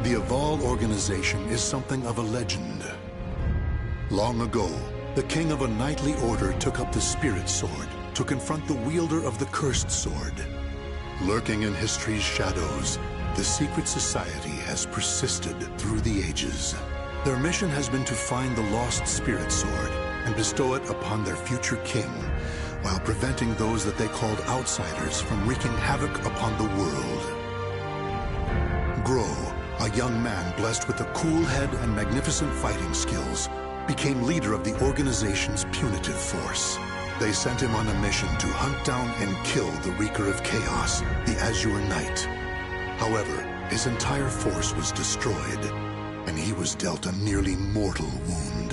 The Aval organization is something of a legend. Long ago, the king of a knightly order took up the Spirit Sword to confront the wielder of the Cursed Sword. Lurking in history's shadows, the secret society has persisted through the ages. Their mission has been to find the lost Spirit Sword and bestow it upon their future king, while preventing those that they called outsiders from wreaking havoc upon the world. Grow, a young man blessed with a cool head and magnificent fighting skills, became leader of the organization's punitive force. They sent him on a mission to hunt down and kill the Wreaker of Chaos, the Azure Knight. However, his entire force was destroyed, and he was dealt a nearly mortal wound.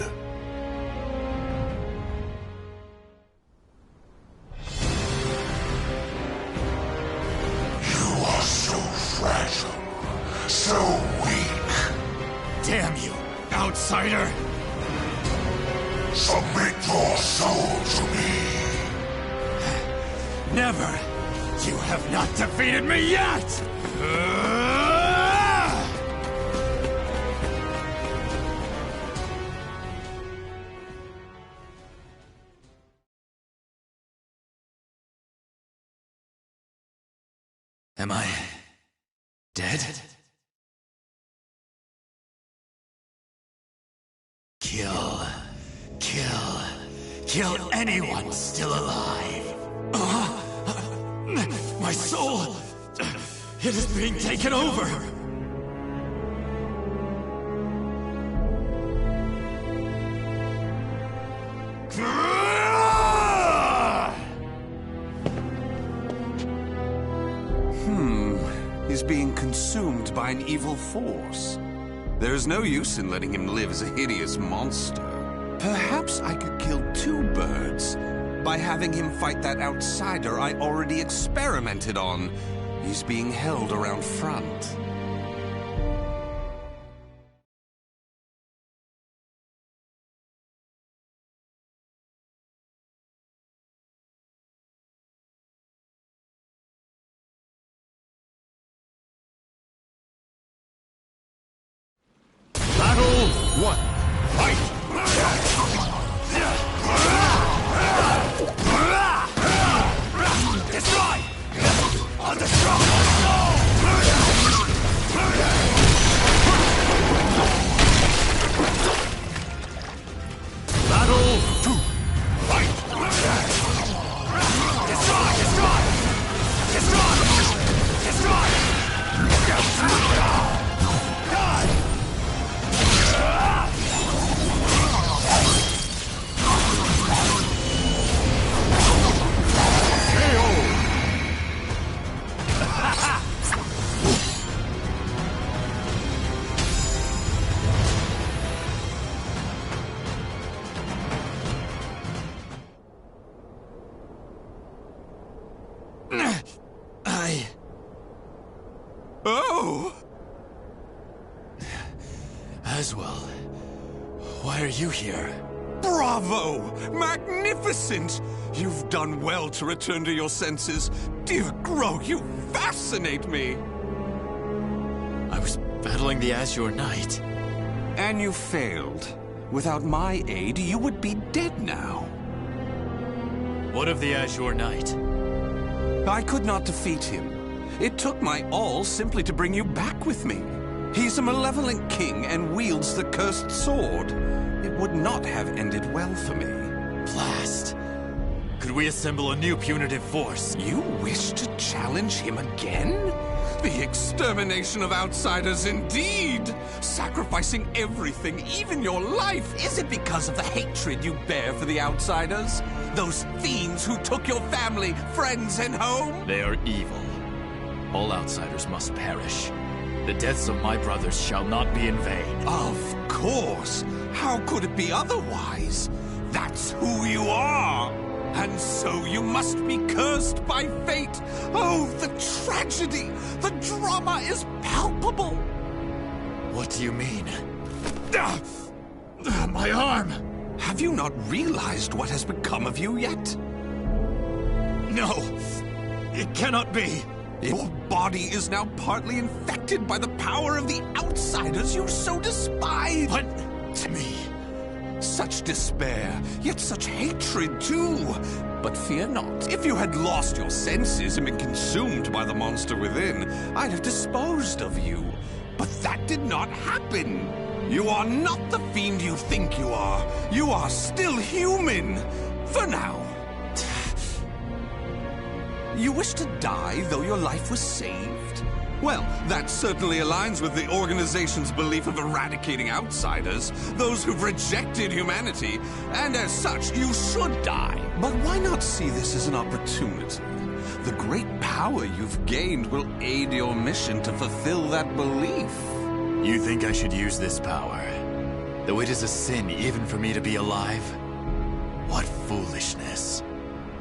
You are so fragile. So weak. Damn you, outsider! Submit your soul to me. Never! You have not defeated me yet! Am I dead? Kill anyone still alive. My soul, it is being taken over. He's being consumed by an evil force. There is no use in letting him live as a hideous monster. Perhaps I could kill two birds by having him fight that outsider I already experimented on. He's being held around front. Battle 1. Fight! Destroy! I'll destroy my soul! Battle 2. Fight! Destroy! Destroy! Destroy! Destroy! Die! Oh! Aswell, why are you here? Bravo! Magnificent! You've done well to return to your senses. Dear Grow, you fascinate me! I was battling the Azure Knight. And you failed. Without my aid, you would be dead now. What of the Azure Knight? I could not defeat him. It took my all simply to bring you back with me. He's a malevolent king and wields the cursed sword. It would not have ended well for me. Blast! Could we assemble a new punitive force? You wish to challenge him again? The extermination of outsiders indeed! Sacrificing everything, even your life, is it because of the hatred you bear for the outsiders? Those fiends who took your family, friends, and home? They are evil. All outsiders must perish. The deaths of my brothers shall not be in vain. Of course! How could it be otherwise? That's who you are! And so you must be cursed by fate! Oh, the tragedy! The drama is palpable! What do you mean? My arm! Have you not realized what has become of you yet? No! It cannot be! Your body is now partly infected by the power of the outsiders you so despise. What? To me. Such despair, yet such hatred too. But fear not. If you had lost your senses and been consumed by the monster within, I'd have disposed of you. But that did not happen. You are not the fiend you think you are. You are still human. For now. You wish to die, though your life was saved? Well, that certainly aligns with the organization's belief of eradicating outsiders, those who've rejected humanity, and as such, you should die. But why not see this as an opportunity? The great power you've gained will aid your mission to fulfill that belief. You think I should use this power? Though it is a sin even for me to be alive? What foolishness.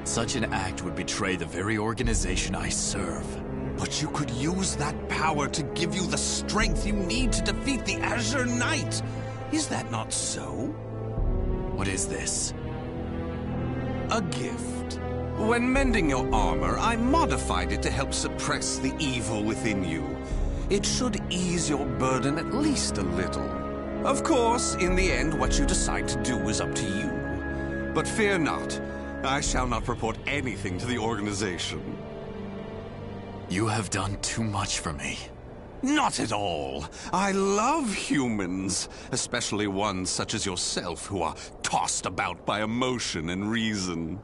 Such an act would betray the very organization I serve. But you could use that power to give you the strength you need to defeat the Azure Knight. Is that not so? What is this? A gift. When mending your armor, I modified it to help suppress the evil within you. It should ease your burden at least a little. Of course, in the end, what you decide to do is up to you. But fear not. I shall not report anything to the organization. You have done too much for me. Not at all. I love humans, especially ones such as yourself who are tossed about by emotion and reason.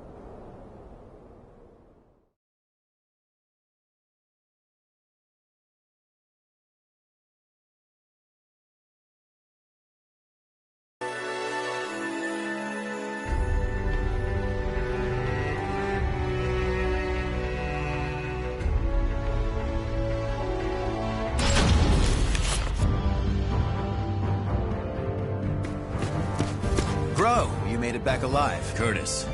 Bro, you made it back alive. Curtis,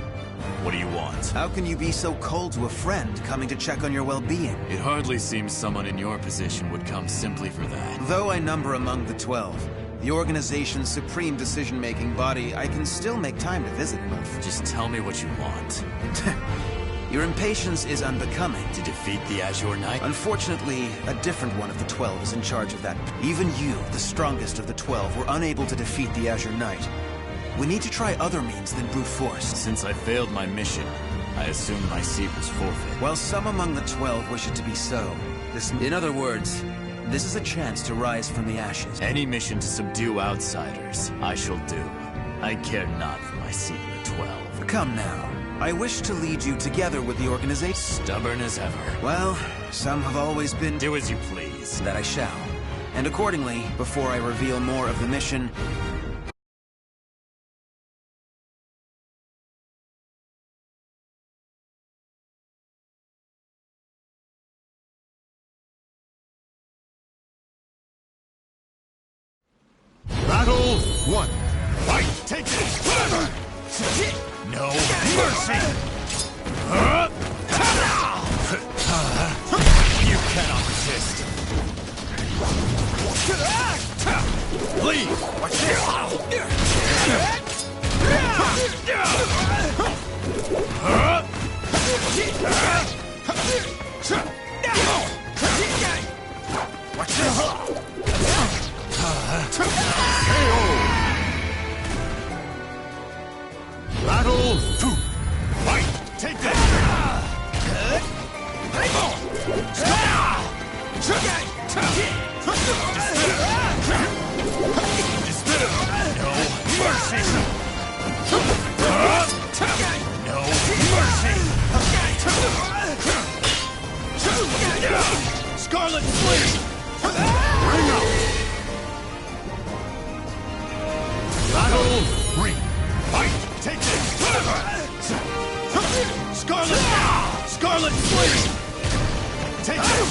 what do you want? How can you be so cold to a friend coming to check on your well-being? It hardly seems someone in your position would come simply for that. Though I number among the 12, the organization's supreme decision-making body, I can still make time to visit both. Just tell me what you want. Your impatience is unbecoming. To defeat the Azure Knight? Unfortunately, a different one of the 12 is in charge of that. Even you, the strongest of the 12, were unable to defeat the Azure Knight. We need to try other means than brute force. Since I failed my mission, I assumed my seat was forfeit. While some among the 12 wish it to be so, in other words, this is a chance to rise from the ashes. Any mission to subdue outsiders, I shall do. I care not for my seat in the 12. Come now. I wish to lead you together with the organization. Stubborn as ever. Well, some have always been... Do as you please. That I shall. And accordingly, before I reveal more of the mission, Battle 1. Fight! Take this! No mercy! You cannot resist. Please! Watch this! Watch this! Battle 2. Fight! Take this! No mercy! No mercy! Scarlet Flame! Bring up. Battle 3. Fight! Take this! Scarlet Flame! Take this!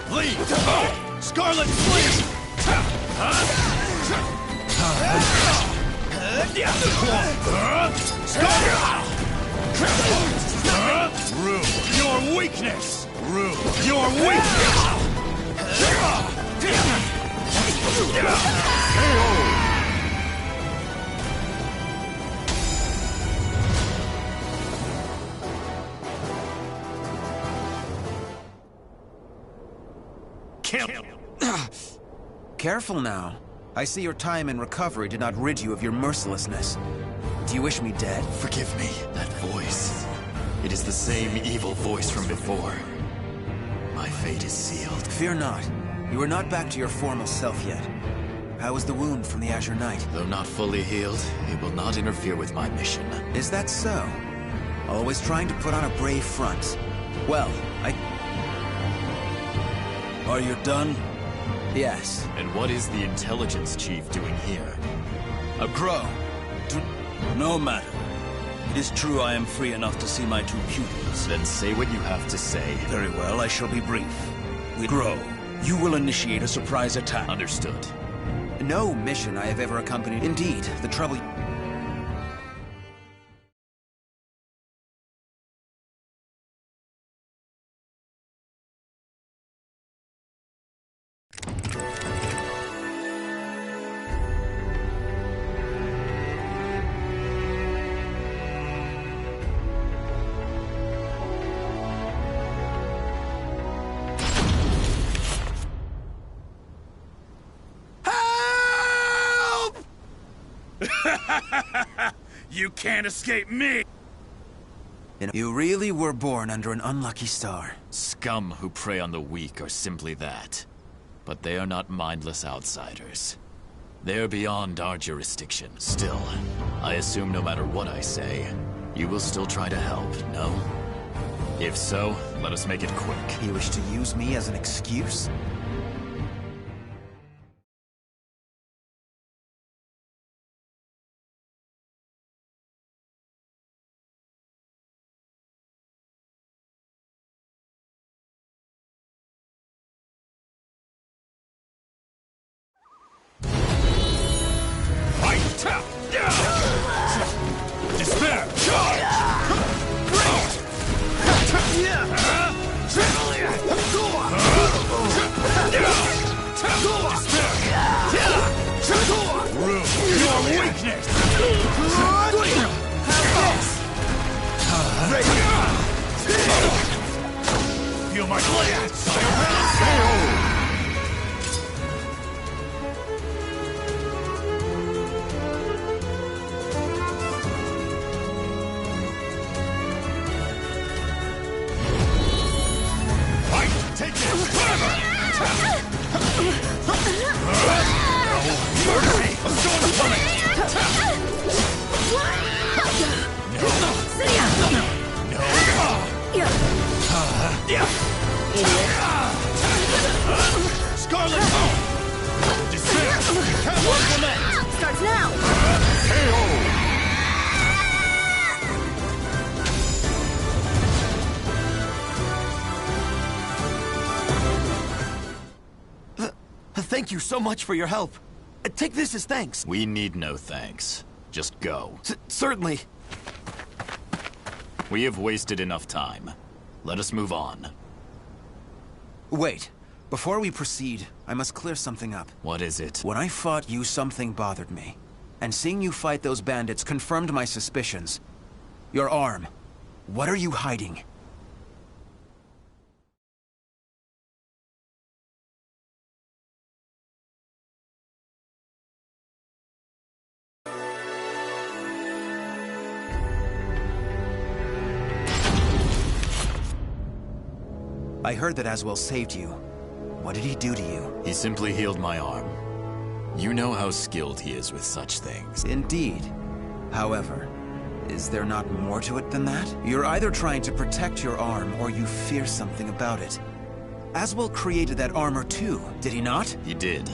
Please! Scarlet Flame! Rue your weakness! Rue your weakness! kill. Careful now. I see your time in recovery did not rid you of your mercilessness. Do you wish me dead? Forgive me, that voice. It is the same evil voice from before. My fate is sealed. Fear not. You are not back to your formal self yet. How is the wound from the Azure Knight? Though not fully healed, it will not interfere with my mission. Is that so? Always trying to put on a brave front. Well, Are you done? Yes. And what is the intelligence chief doing here? A grow. No matter. It is true I am free enough to see my two pupils. Then say what you have to say. Very well, I shall be brief. We grow. You will initiate a surprise attack. Understood. No mission I have ever accompanied. Indeed, the trouble... You can't escape me! You really were born under an unlucky star. Scum who prey on the weak are simply that. But they are not mindless outsiders. They are beyond our jurisdiction. Still, I assume no matter what I say, you will still try to help, no? If so, let us make it quick. You wish to use me as an excuse? Despair! Your weakness! Feel my glance! Scarlet Bone! Despair! Starts now! Thank you so much for your help. Take this as thanks. We need no thanks. Just go. Certainly. We have wasted enough time. Let us move on. Wait. Before we proceed, I must clear something up. What is it? When I fought you, something bothered me. And seeing you fight those bandits confirmed my suspicions. Your arm. What are you hiding? I heard that Aswell saved you. What did he do to you? He simply healed my arm. You know how skilled he is with such things. Indeed. However, is there not more to it than that? You're either trying to protect your arm, or you fear something about it. Aswell created that armor too, did he not? He did.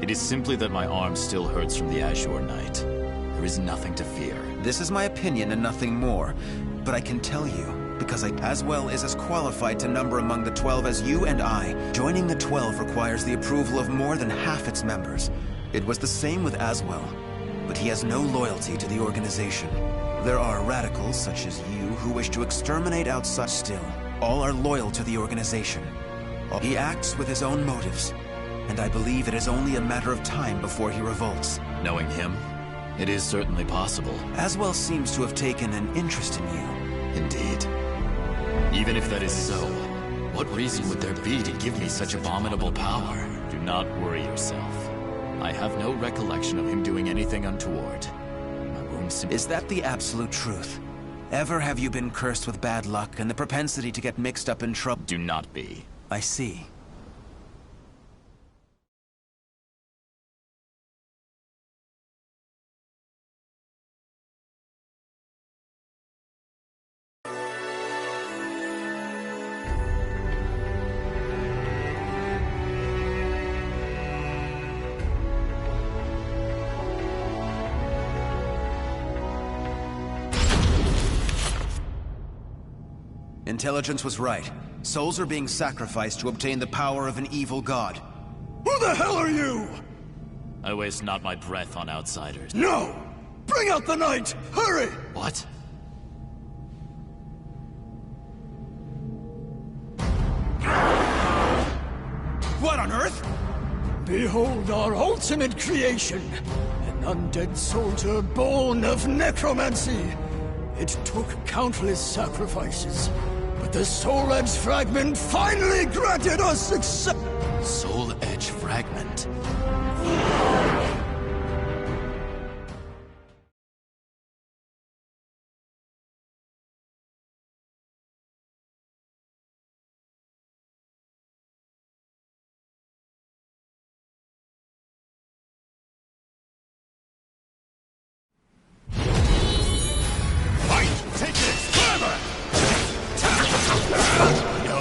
It is simply that my arm still hurts from the Azure Knight. There is nothing to fear. This is my opinion and nothing more. But I can tell you, because Aswell is as qualified to number among the 12 as you and I. Joining the 12 requires the approval of more than half its members. It was the same with Aswell, but he has no loyalty to the organization. There are radicals such as you who wish to exterminate outside. Still, all are loyal to the organization. He acts with his own motives, and I believe it is only a matter of time before he revolts. Knowing him, it is certainly possible. Aswell seems to have taken an interest in you. Indeed. Even if that is so, What reason would there be to give me such abominable power? Do not worry yourself. I have no recollection of him doing anything untoward. My wounds Is that the absolute truth? Ever have you been cursed with bad luck and the propensity to get mixed up in trouble? do not be. I see. Intelligence was right. Souls are being sacrificed to obtain the power of an evil god. Who the hell are you? I waste not my breath on outsiders. No! Bring out the knight! Hurry! What? What on earth? Behold our ultimate creation! An undead soldier born of necromancy! It took countless sacrifices, but the Soul Edge Fragment finally granted us success! Soul Edge Fragment. Take this! Clever! No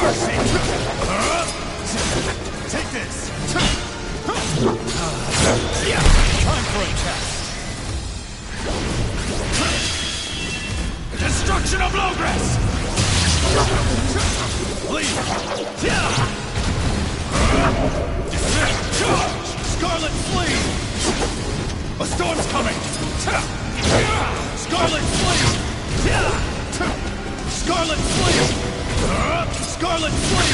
mercy! Take this! Time for a test! Destruction of Logress! Leave! Charge! Scarlet Flea! A storm's coming! Scarlet Flea! Scarlet Flea! Scarlet Flea!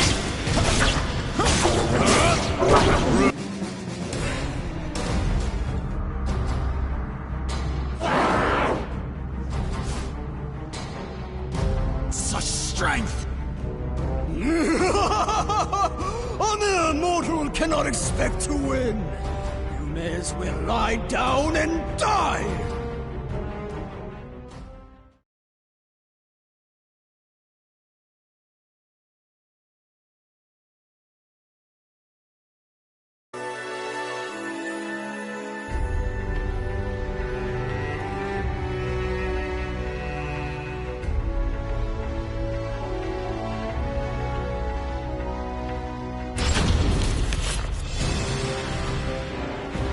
Such strength! A mere mortal cannot expect to win! You may as well lie down and die!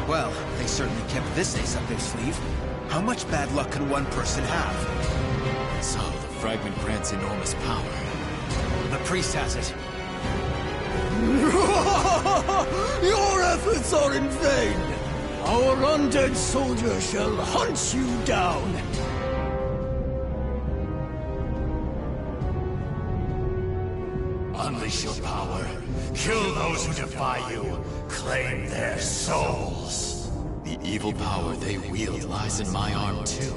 Well, they certainly kept this ace up their sleeve. How much bad luck can one person have? So, the fragment grants enormous power. The priest has it. Your efforts are in vain! Our undead soldier shall hunt you down! Unleash your power. Kill those who defy you. Claim their souls. The evil power they wield lies in my arm, too.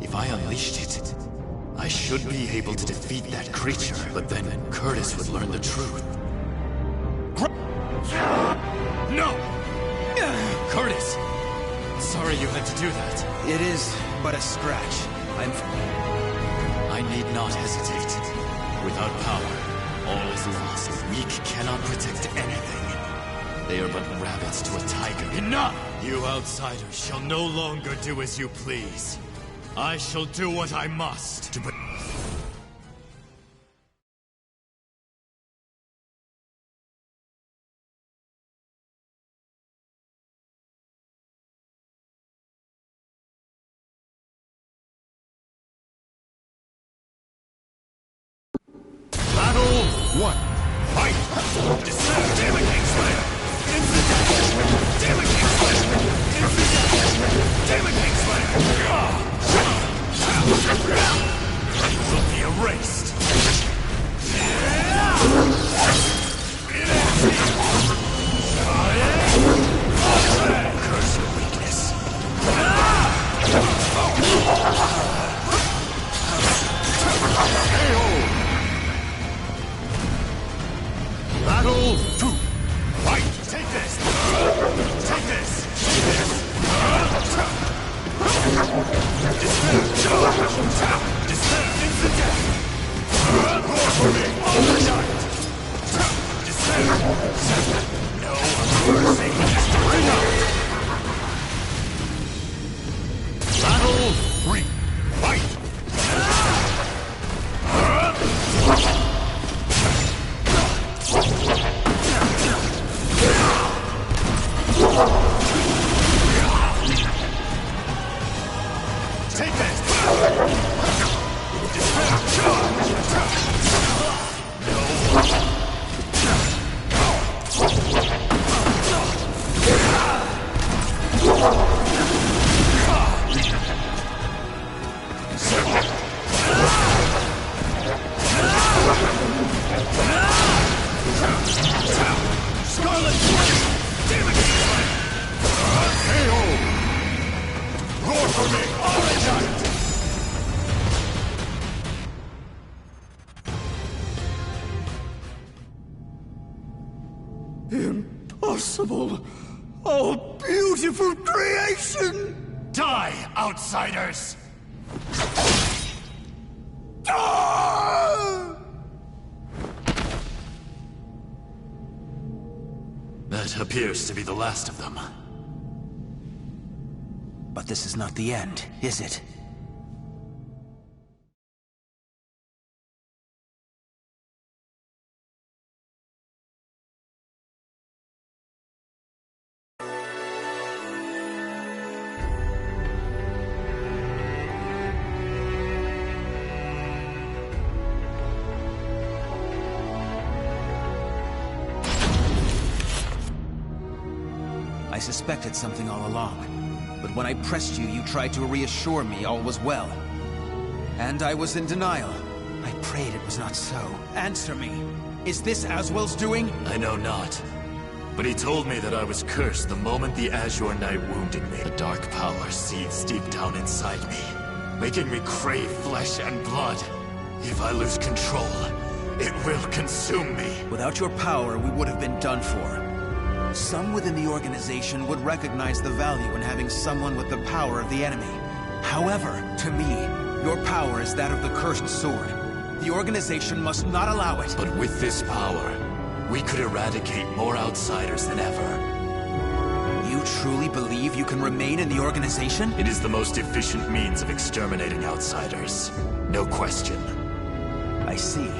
If I unleashed it, I should be able to defeat that creature, but then Curtis would learn the truth. No! Curtis! Sorry you had to do that. It is but a scratch. I need not hesitate. Without power, all is lost. Weak cannot protect anything. They are but rabbits to a tiger. Enough! You outsiders shall no longer do as you please. I shall do what I must to Battle 1. Fight! Descend! Demon Kingslayer! Instant dash! Demon Kingslayer! Instant dash! Demon Kingslayer! Battle 2. Fight! Take this! Take this! Take this! Despair! Despair! Instant death! Roar for me! All the night! Despair! No mercy! Bring up! Battle 3. Fight! Take this! Scarlet Flame! Damn it! KO! Roar for me! All the night! Impossible! Oh, beautiful creation! Die, outsiders! Ah! That appears to be the last of them. But this is not the end, is it? I suspected something all along. But when I pressed you, you tried to reassure me all was well. And I was in denial. I prayed it was not so. Answer me. Is this Aswell's doing? I know not. But he told me that I was cursed the moment the Azure Knight wounded me. A dark power seethes deep down inside me, making me crave flesh and blood. If I lose control, it will consume me. Without your power, we would have been done for. Some within the organization would recognize the value in having someone with the power of the enemy. However, to me, your power is that of the cursed sword. The organization must not allow it. But with this power, we could eradicate more outsiders than ever. You truly believe you can remain in the organization? It is the most efficient means of exterminating outsiders. No question. I see.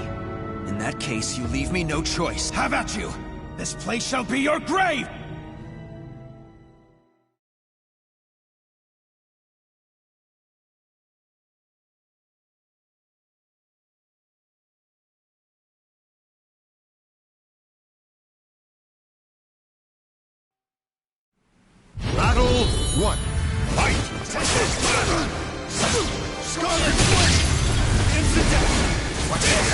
In that case, you leave me no choice. Have at you! This place shall be your grave! Battle 1. Fight! Scarlet Flame! Instant death! Watch this!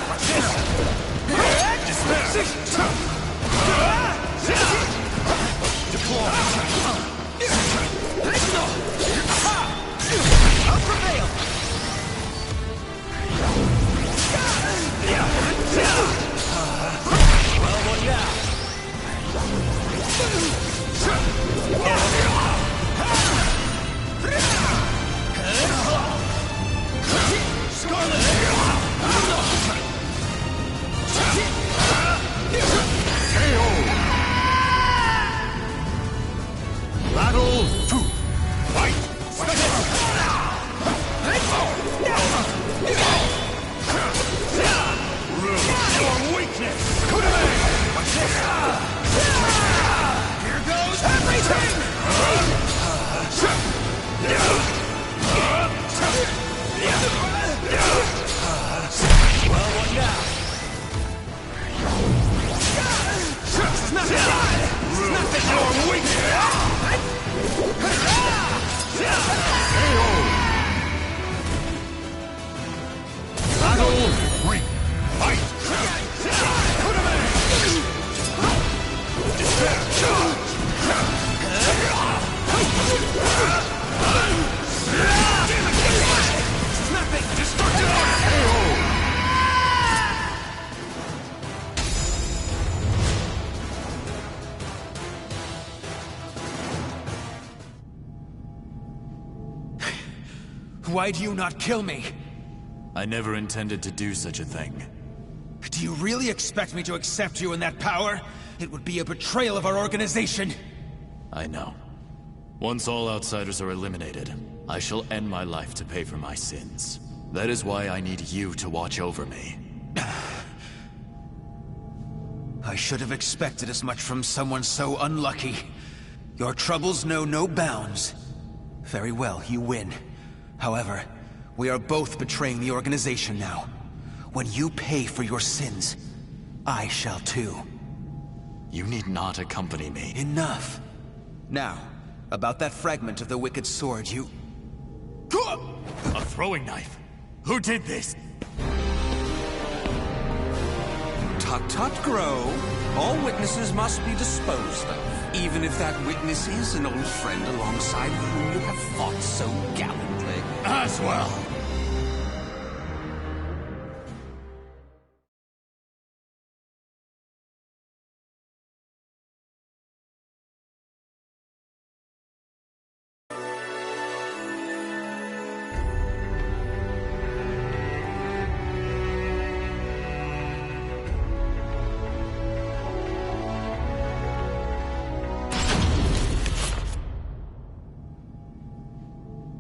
Watch this! Despair! Deploy! I'll prevail! Well, what now? Scarlet! Why do you not kill me? I never intended to do such a thing. Do you really expect me to accept you in that power? It would be a betrayal of our organization. I know. Once all outsiders are eliminated, I shall end my life to pay for my sins. That is why I need you to watch over me. I should have expected as much from someone so unlucky. Your troubles know no bounds. Very well, you win. However, we are both betraying the organization now. When you pay for your sins, I shall too. You need not accompany me. Enough. Now, about that fragment of the Wicked Sword, you... A throwing knife? Who did this? Tut-tut, Grow. All witnesses must be disposed of, even if that witness is an old friend alongside whom you have fought so gallantly. As well.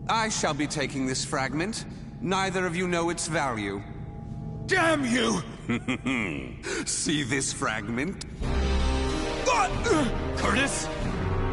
I shall be taking this fragment. Neither of you know its value. Damn you! See this fragment? Curtis?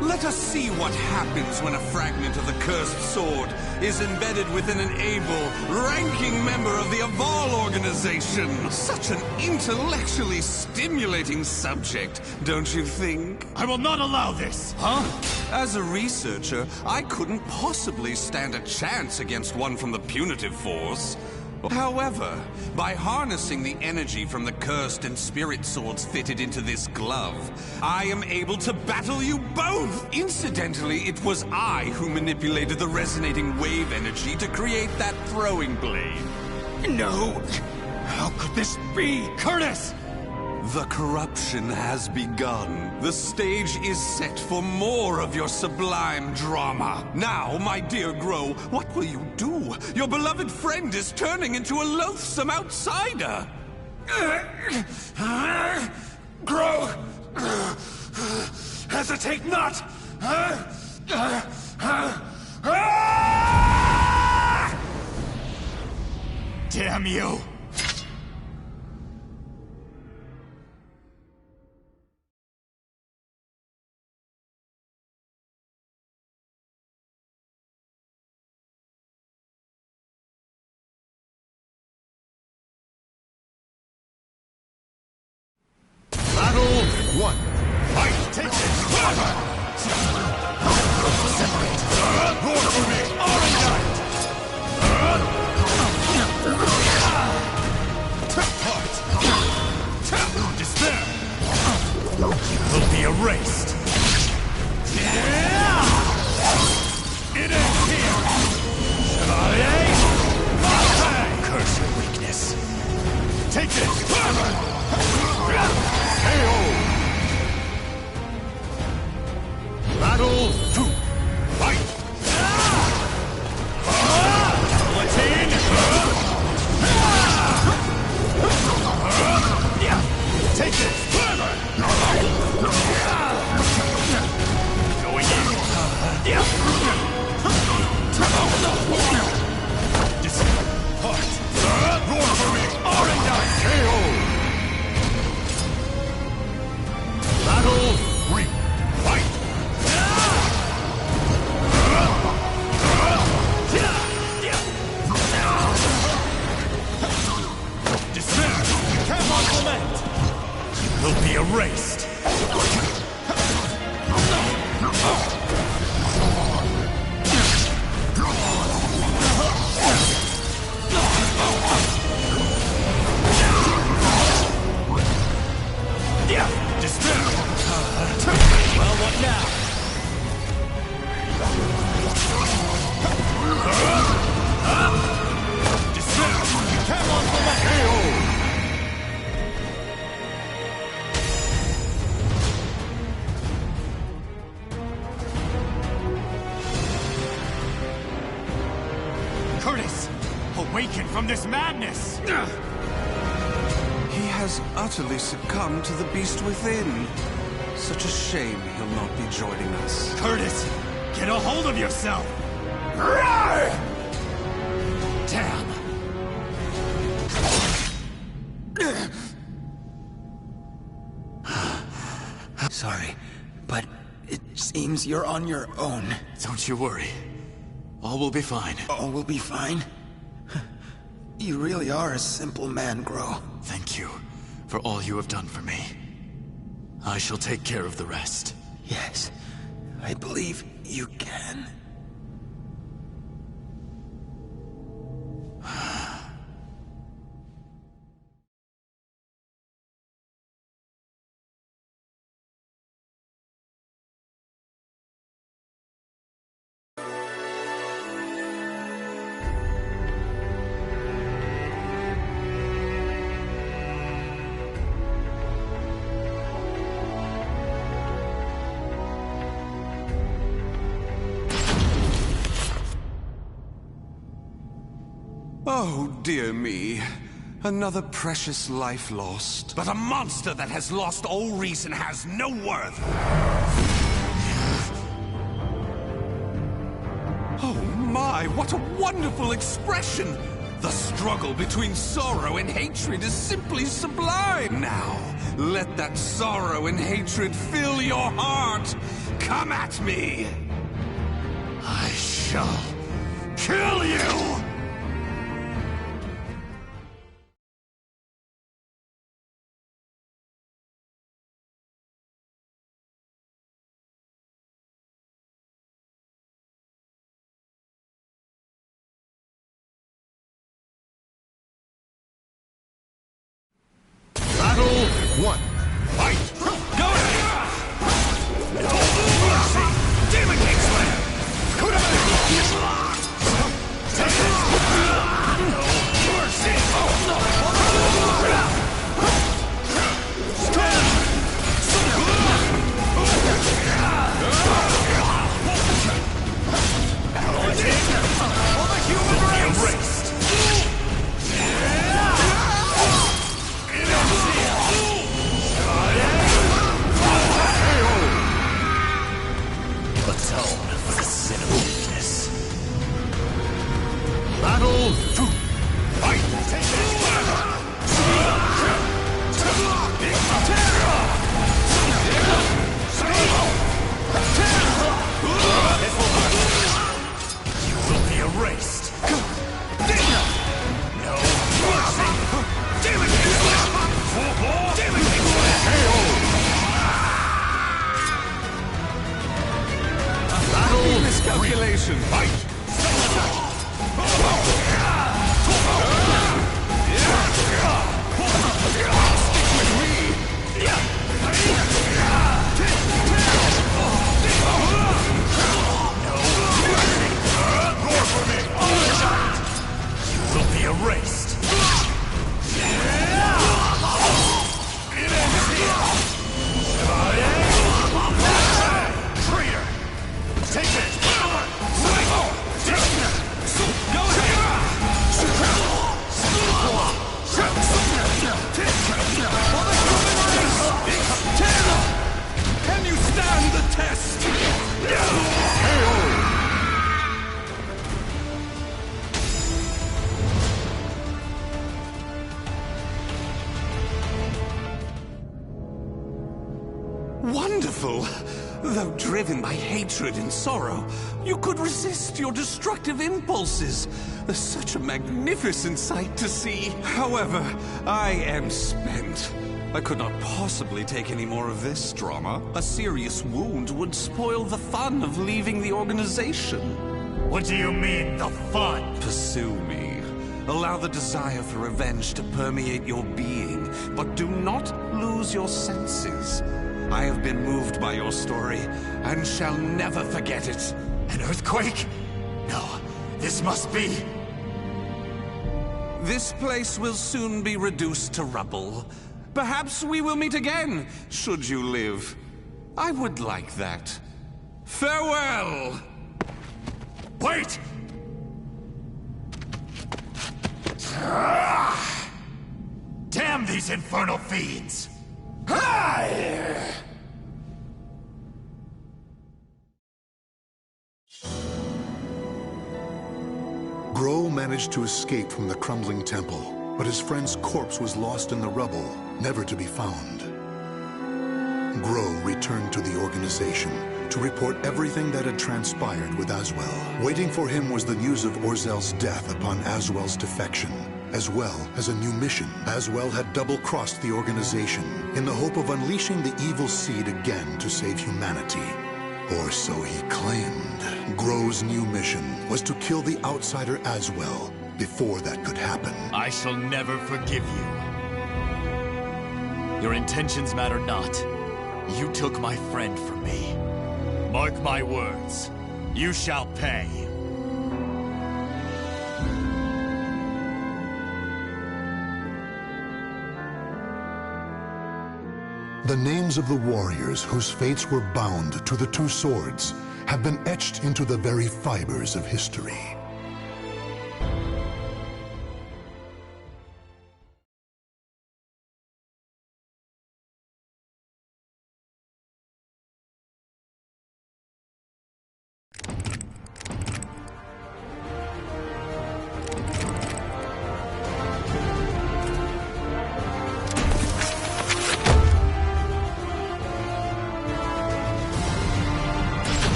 Let us see what happens when a fragment of the cursed sword is embedded within an able, ranking member of the Aval organization. Such an intellectually stimulating subject, don't you think? I will not allow this! Huh? As a researcher, I couldn't possibly stand a chance against one from the punitive force. However, by harnessing the energy from the cursed and spirit swords fitted into this glove, I am able to battle you both! Incidentally, it was I who manipulated the resonating wave energy to create that throwing blade. No! How could this be? Curtis! The corruption has begun. The stage is set for more of your sublime drama. Now, my dear Grow, what will you do? Your beloved friend is turning into a loathsome outsider. Grow! Hesitate not! Damn you! Battle 1. Fight! Take it! Separate! Roar for me! Ignite! Part! Despair! You will be erased! It ends here! Chevalier! Curse your weakness! Take this! Battle 2. Fight! Guillotine! Take this! Going in! Part! Roar for me! Ignite! KO. Battle 3. Fight! Despair! Can't lament! You will be erased! Despair! Well, what now? Despair! Can't lament! from this madness! He has utterly succumbed to the beast within. Such a shame he'll not be joining us. Curtis, get a hold of yourself! Damn! Sorry, but it seems you're on your own. Don't you worry. All will be fine. All will be fine? You really are a simple man, Gro. Thank you for all you have done for me. I shall take care of the rest. Yes, I believe you can. Oh, dear me. Another precious life lost. But a monster that has lost all reason has no worth! Oh my, what a wonderful expression! The struggle between sorrow and hatred is simply sublime! Now, let that sorrow and hatred fill your heart! Come at me! I shall kill you! Battle 1. Fight! Go ahead! No mercy! Demon King Slayer! No mercy! All the human race! Atone for the sin of weakness. Battle 2. Fight! Take You will be erased. No mercy! Demon King Slayer! Demon King Slayer! Miscalculation! Fight! You will be erased. Traitor! Take it! Go Can you stand the test? Wonderful! Though driven by hatred and sorrow, you could resist your destructive impulses. Such a magnificent sight to see. However, I am spent. I could not possibly take any more of this drama. A serious wound would spoil the fun of leaving the organization. What do you mean, the fun? Pursue me. Allow the desire for revenge to permeate your being, but do not lose your senses. I have been moved by your story, and shall never forget it. An earthquake? No, this must be... This place will soon be reduced to rubble. Perhaps we will meet again, should you live. I would like that. Farewell! Wait! Damn these infernal fiends! Grow managed to escape from the crumbling temple, but his friend's corpse was lost in the rubble, never to be found. Grow returned to the organization to report everything that had transpired with Aswell. Waiting for him was the news of Orzel's death upon Aswell's defection, as well as a new mission. Aswell had double-crossed the organization in the hope of unleashing the evil seed again to save humanity. Or so he claimed. Grow's new mission was to kill the outsider Aswell before that could happen. I shall never forgive you. Your intentions matter not. You took my friend from me. Mark my words. You shall pay. The names of the warriors whose fates were bound to the two swords have been etched into the very fibers of history.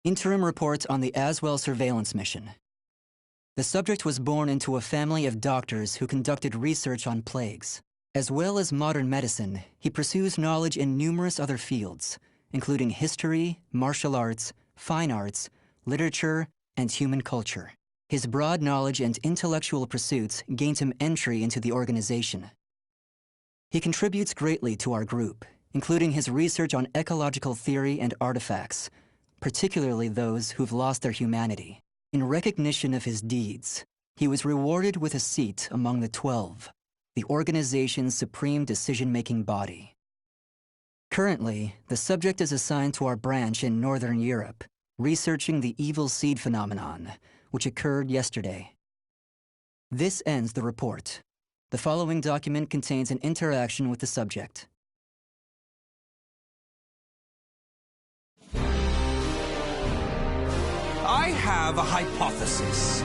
Interim report on the Aswell surveillance mission. The subject was born into a family of doctors who conducted research on plagues. As well as modern medicine, he pursues knowledge in numerous other fields, including history, martial arts, fine arts, literature, and human culture. His broad knowledge and intellectual pursuits gained him entry into the organization. He contributes greatly to our group, including his research on ecological theory and artifacts, particularly those who've lost their humanity. In recognition of his deeds, he was rewarded with a seat among the 12, the organization's supreme decision-making body. Currently, the subject is assigned to our branch in Northern Europe, researching the evil seed phenomenon, which occurred yesterday. This ends the report. The following document contains an interaction with the subject. I have a hypothesis.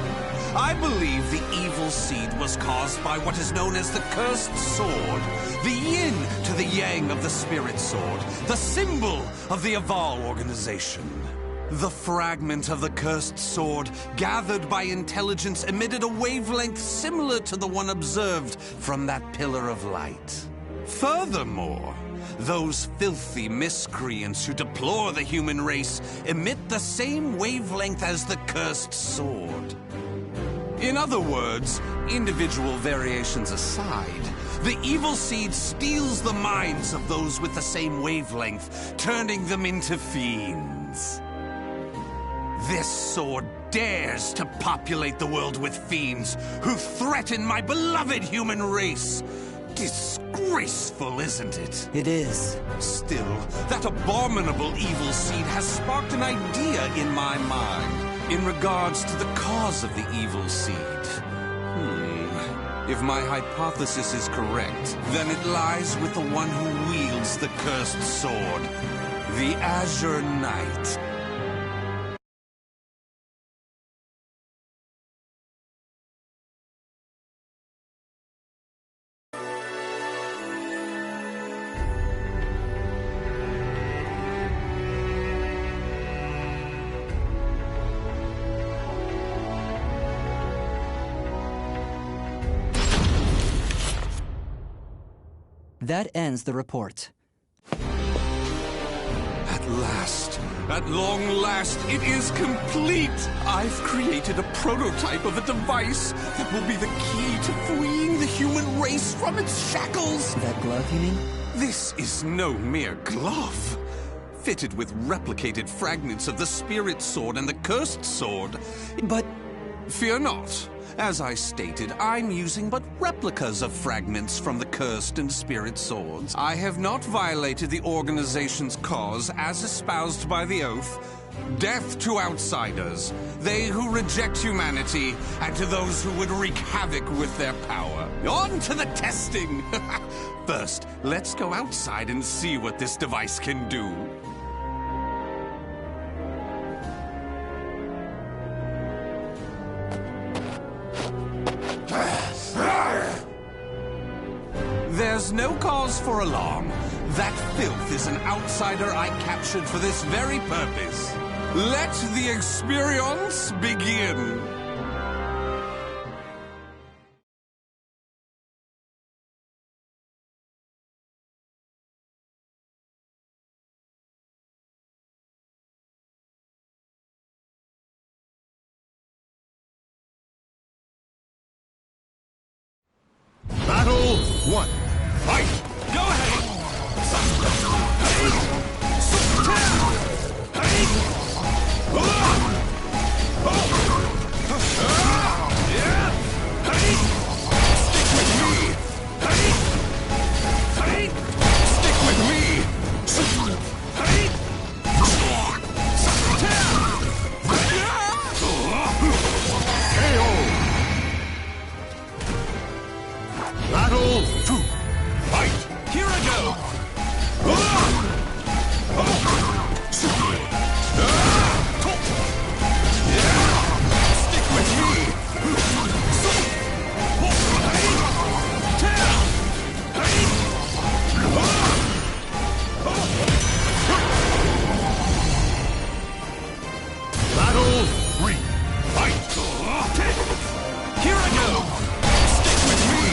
I believe the evil seed was caused by what is known as the Cursed Sword, the yin to the yang of the Spirit Sword, the symbol of the Aval organization. The fragment of the Cursed Sword, gathered by intelligence, emitted a wavelength similar to the one observed from that pillar of light. Furthermore, those filthy miscreants who deplore the human race emit the same wavelength as the Cursed Sword. In other words, individual variations aside, the evil seed steals the minds of those with the same wavelength, turning them into fiends. This sword dares to populate the world with fiends who threaten my beloved human race. Disgraceful, isn't it? It is. Still, that abominable evil seed has sparked an idea in my mind in regards to the cause of the evil seed. If my hypothesis is correct, then it lies with the one who wields the Cursed Sword, the Azure Knight. That ends the report. At long last, it is complete! I've created a prototype of a device that will be the key to freeing the human race from its shackles! That glove, you mean? This is no mere glove. Fitted with replicated fragments of the Spirit Sword and the Cursed Sword. But... Fear not. As I stated, I'm using but replicas of fragments from the Cursed and Spirit Swords. I have not violated the organization's cause as espoused by the oath, Death to outsiders, they who reject humanity, and to those who would wreak havoc with their power. On to the testing! First, let's go outside and see what this device can do. There's no cause for alarm. That filth is an outsider I captured for this very purpose. Let the experience begin. Battle 1. Fight! Go ahead! Stick with me! Battle 2. Fight! Here I go! Stick with me! Battle 3. Fight! Here I go! Stick with me!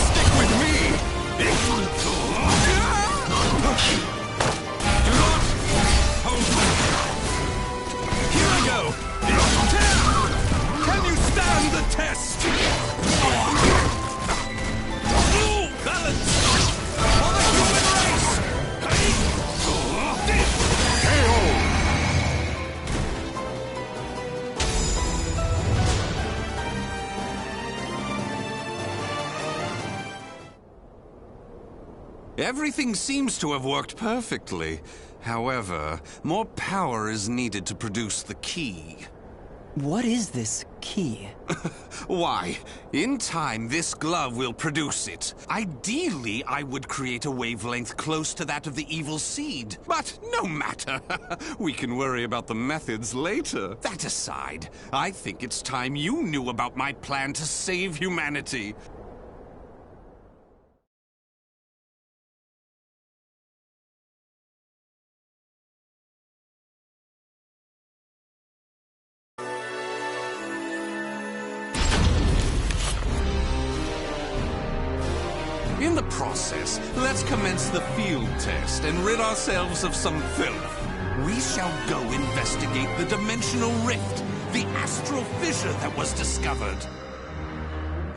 Stick with me! Do not hold back! Here I go! Can you stand the test? Balance! For the human race! Everything seems to have worked perfectly. However, more power is needed to produce the key. What is this key? Why, in time, this glove will produce it. Ideally, I would create a wavelength close to that of the evil seed. But no matter. We can worry about the methods later. That aside, I think it's time you knew about my plan to save humanity. In the process, let's commence the field test and rid ourselves of some filth. We shall go investigate the dimensional rift, the astral fissure that was discovered.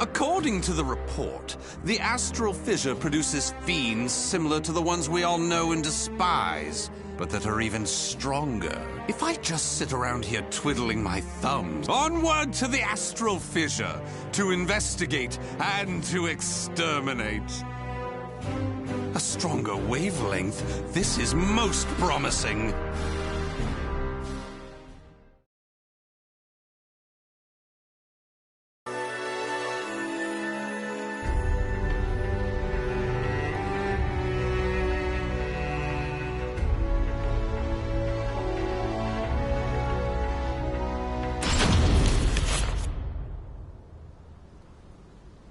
According to the report, the astral fissure produces fiends similar to the ones we all know and despise, but that are even stronger. If I just sit around here twiddling my thumbs, onward to the astral fissure, to investigate and to exterminate. A stronger wavelength, this is most promising.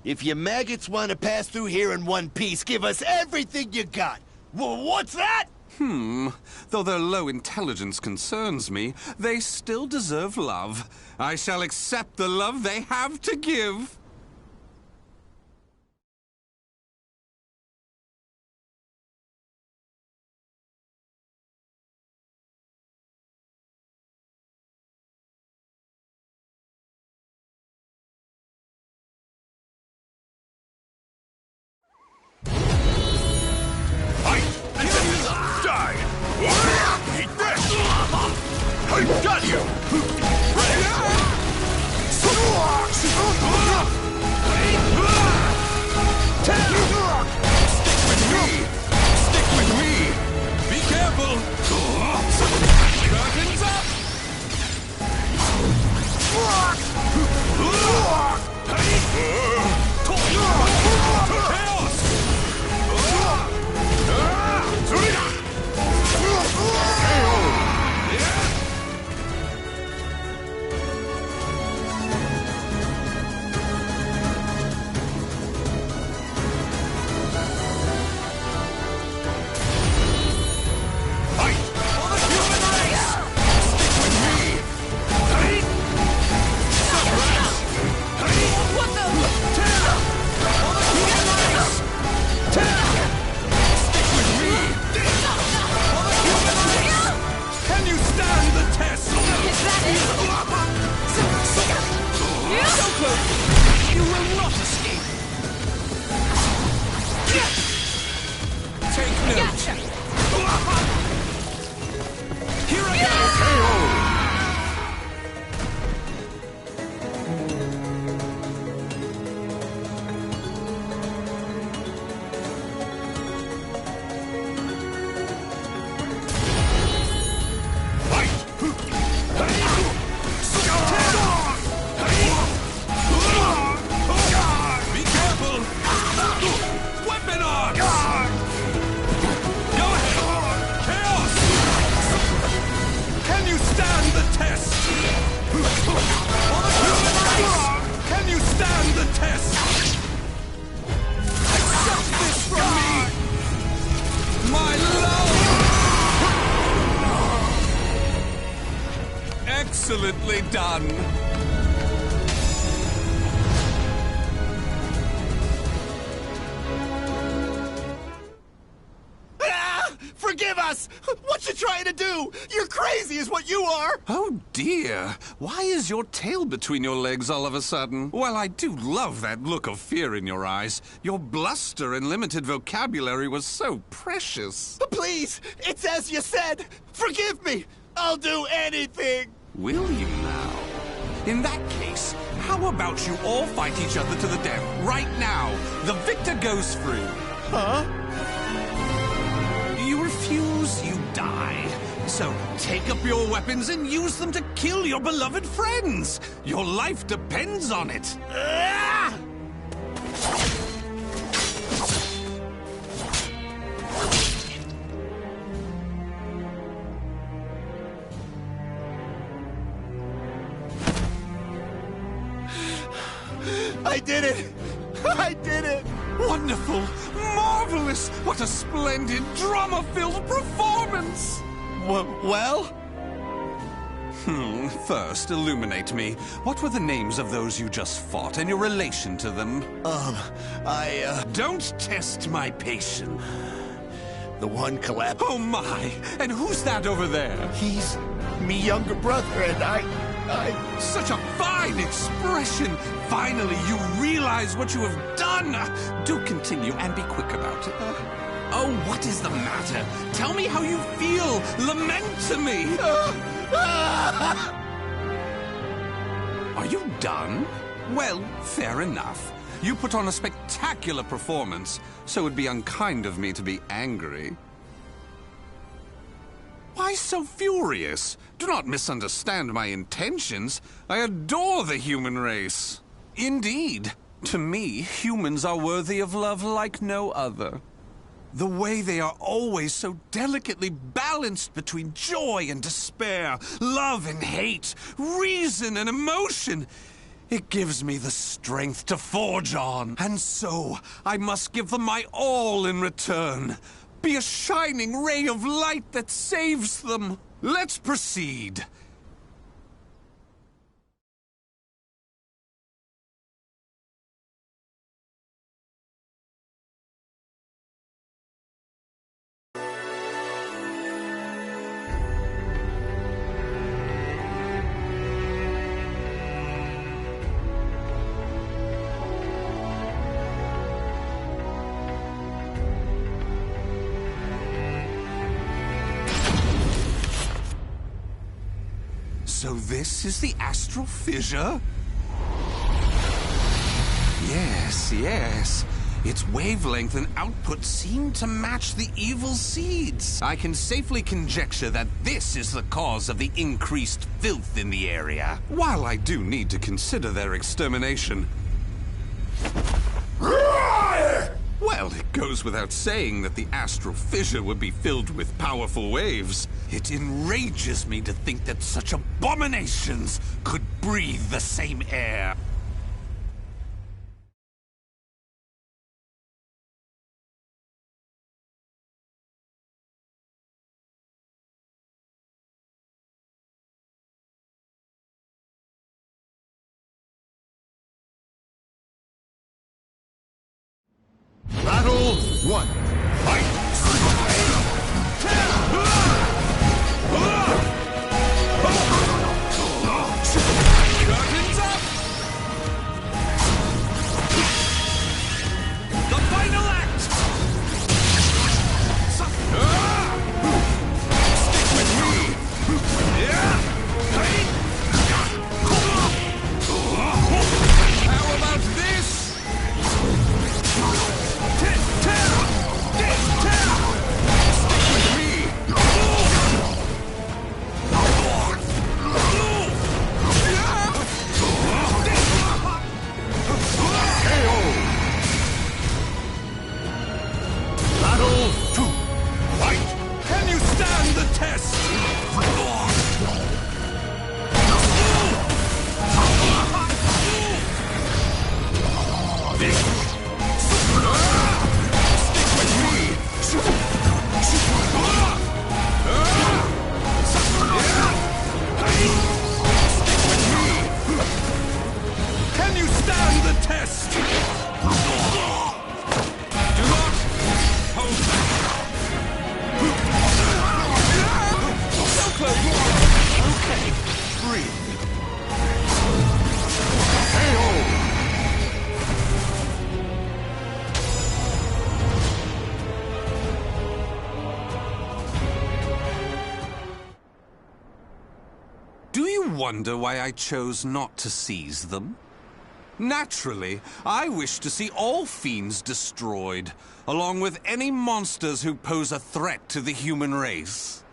If you maggots want to pass through here in one piece, give us everything you got. Well, what's that? Though their low intelligence concerns me, they still deserve love. I shall accept the love they have to give. I got you! Nicely done! Forgive us! What you trying to do? You're crazy is what you are! Oh dear, why is your tail between your legs all of a sudden? Well, I do love that look of fear in your eyes. Your bluster and limited vocabulary was so precious. Please, it's as you said! Forgive me! I'll do anything! Will you now? In that case, how about you all fight each other to the death right now? The victor goes free. Huh? You refuse, you die. So take up your weapons and use them to kill your beloved friends. Your life depends on it. Ah! I did it! I did it! Wonderful! Marvelous! What a splendid, drama-filled performance! Well? First, illuminate me. What were the names of those you just fought and your relation to them? Don't test my patience. The one collapsed. Oh my! And who's that over there? He's me younger brother, and I... Such a fine expression! Finally, you realize what you have done! Do continue and be quick about it. Oh, what is the matter? Tell me how you feel! Lament to me! Are you done? Well, fair enough. You put on a spectacular performance, so it'd be unkind of me to be angry. Why so furious? Do not misunderstand my intentions. I adore the human race. Indeed, to me, humans are worthy of love like no other. The way they are always so delicately balanced between joy and despair, love and hate, reason and emotion. It gives me the strength to forge on. And so, I must give them my all in return. Be a shining ray of light that saves them. Let's proceed. So this is the astral fissure? Yes. Its wavelength and output seem to match the evil seeds. I can safely conjecture that this is the cause of the increased filth in the area. While I do need to consider their extermination... Well, it goes without saying that the astral fissure would be filled with powerful waves. It enrages me to think that such abominations could breathe the same air. Battle 1. Fight! Curtains up! The final act! Stick with me! How about this? wonder why I chose not to seize them? Naturally, I wish to see all fiends destroyed, along with any monsters who pose a threat to the human race.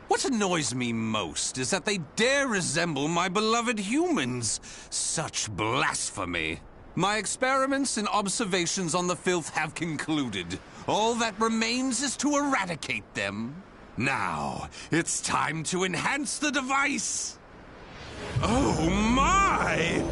What annoys me most is that they dare resemble my beloved humans. Such blasphemy. My experiments and observations on the filth have concluded. All that remains is to eradicate them. Now, it's time to enhance the device. Oh my!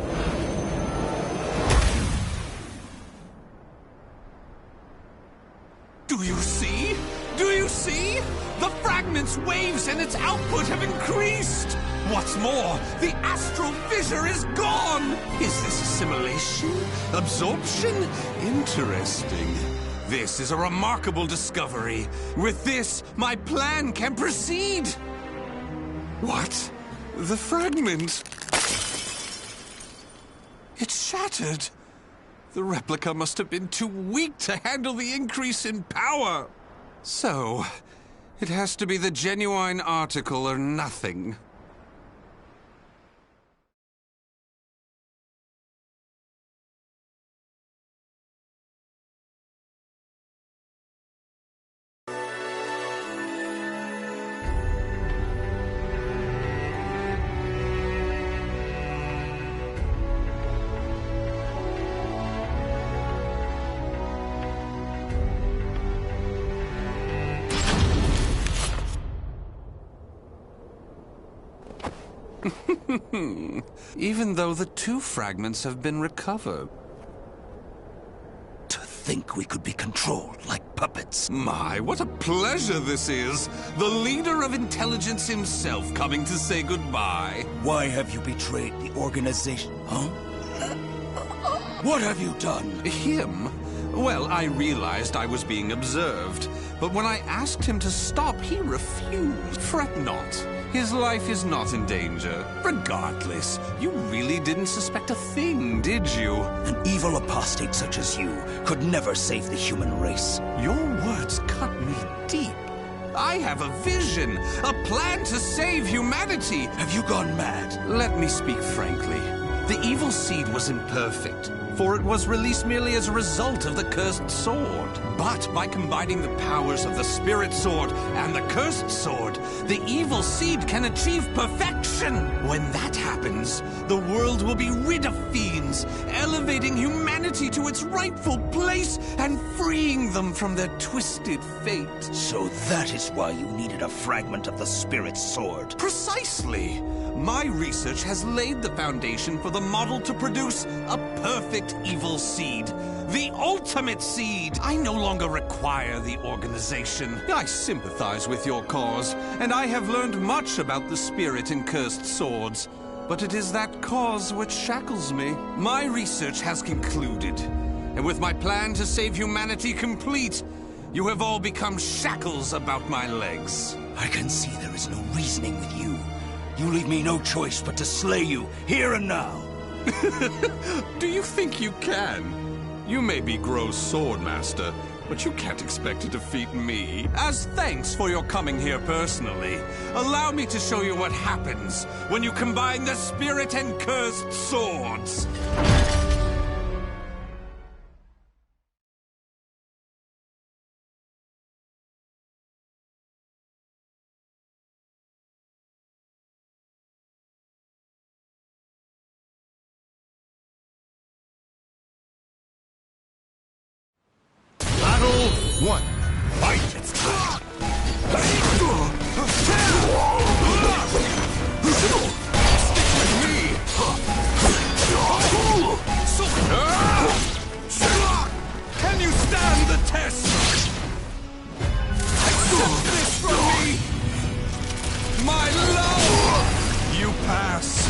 Do you see? Do you see? The fragment's waves and its output have increased! What's more, the astral fissure is gone! Is this assimilation? Absorption? Interesting. This is a remarkable discovery. With this, my plan can proceed! What? The fragment? It's shattered! The replica must have been too weak to handle the increase in power. So, it has to be the genuine article or nothing. Even though the two fragments have been recovered. To think we could be controlled like puppets. My, what a pleasure this is! The leader of intelligence himself coming to say goodbye. Why have you betrayed the organization, huh? What have you done? Him? Well, I realized I was being observed, but when I asked him to stop, he refused. Fret not. His life is not in danger. Regardless, you really didn't suspect a thing, did you? An evil apostate such as you could never save the human race. Your words cut me deep. I have a vision, a plan to save humanity. Have you gone mad? Let me speak frankly. The evil seed was imperfect, for it was released merely as a result of the cursed sword. But by combining the powers of the spirit sword and the cursed sword, the evil seed can achieve perfection. When that happens, the world will be rid of fiends, elevating humanity to its rightful place and freeing them from their twisted fate. So that is why you needed a fragment of the spirit sword. Precisely. My research has laid the foundation for the model to produce a perfect evil seed. The ultimate seed! I no longer require the organization. I sympathize with your cause, and I have learned much about the spirit in cursed swords. But it is that cause which shackles me. My research has concluded, and with my plan to save humanity complete, you have all become shackles about my legs. I can see there is no reasoning with you. You leave me no choice but to slay you, here and now. Do you think you can? You may be Gro's swordmaster, but you can't expect to defeat me. As thanks for your coming here personally, allow me to show you what happens when you combine the spirit and cursed swords. Battle 1. Fight! Can you stand the test? Accept this from me! My love! You passed.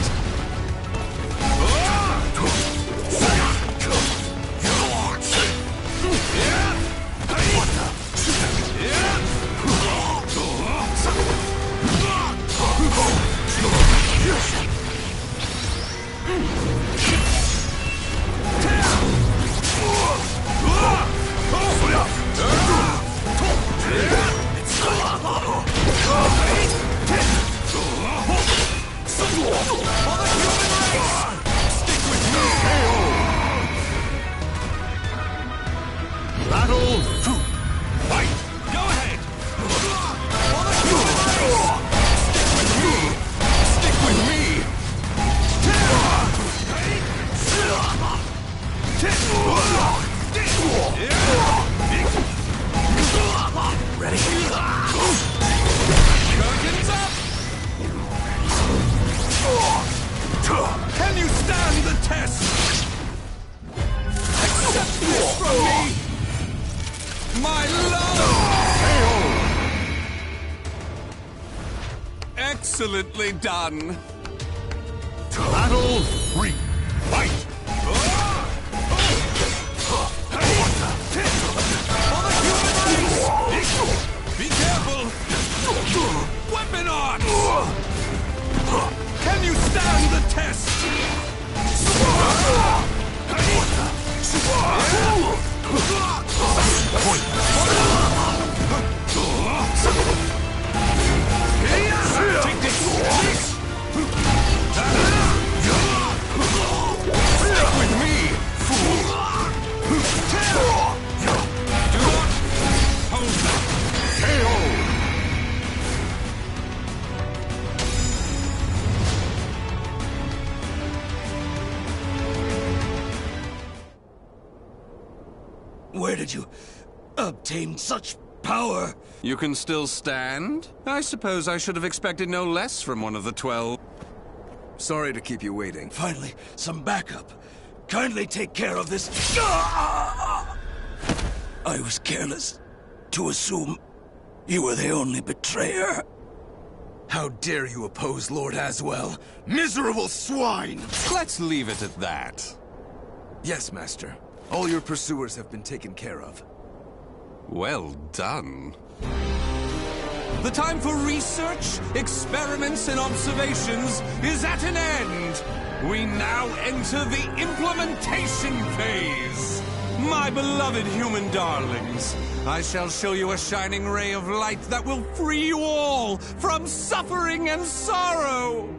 Battle 2. Fight! Go ahead! For the human race! Stick with me! Ready? Curtains up! Can you stand the test? Accept this from me! My love! Excellently done! Battle 3. Fight! For the human race! Be careful! Weapon on! Can you stand the test? Take this! Stick with me, fool! Do not hold back! KO! Where did you obtain such power? You can still stand? I suppose I should have expected no less from one of the 12. Sorry to keep you waiting. Finally, some backup. Kindly take care of this. I was careless to assume you were the only betrayer. How dare you oppose Lord Aswell? Miserable swine! Let's leave it at that. Yes, Master. All your pursuers have been taken care of. Well done. The time for research, experiments, and observations is at an end. We now enter the implementation phase. My beloved human darlings, I shall show you a shining ray of light that will free you all from suffering and sorrow.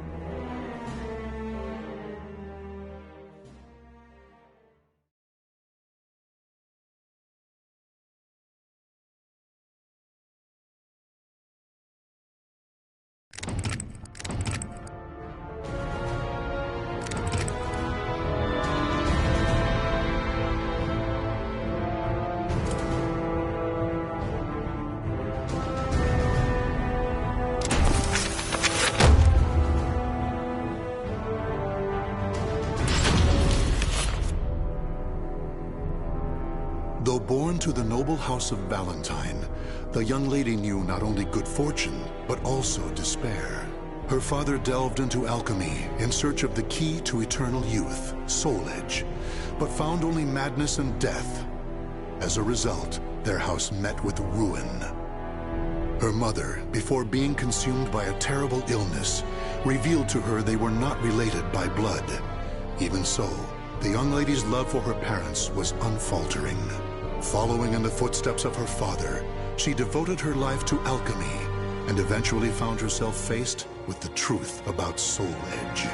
Though born to the noble house of Valentine, the young lady knew not only good fortune, but also despair. Her father delved into alchemy in search of the key to eternal youth, Soul Edge, but found only madness and death. As a result, their house met with ruin. Her mother, before being consumed by a terrible illness, revealed to her they were not related by blood. Even so, the young lady's love for her parents was unfaltering. Following in the footsteps of her father, she devoted her life to alchemy and eventually found herself faced with the truth about Soul Edge.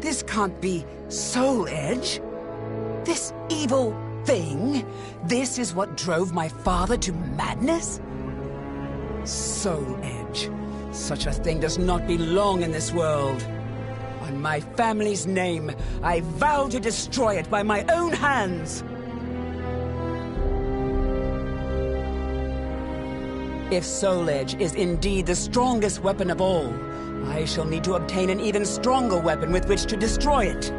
This can't be Soul Edge. This evil thing. This is what drove my father to madness? Soul Edge. Such a thing does not belong in this world. On my family's name, I vow to destroy it by my own hands. If Soul Edge is indeed the strongest weapon of all, I shall need to obtain an even stronger weapon with which to destroy it.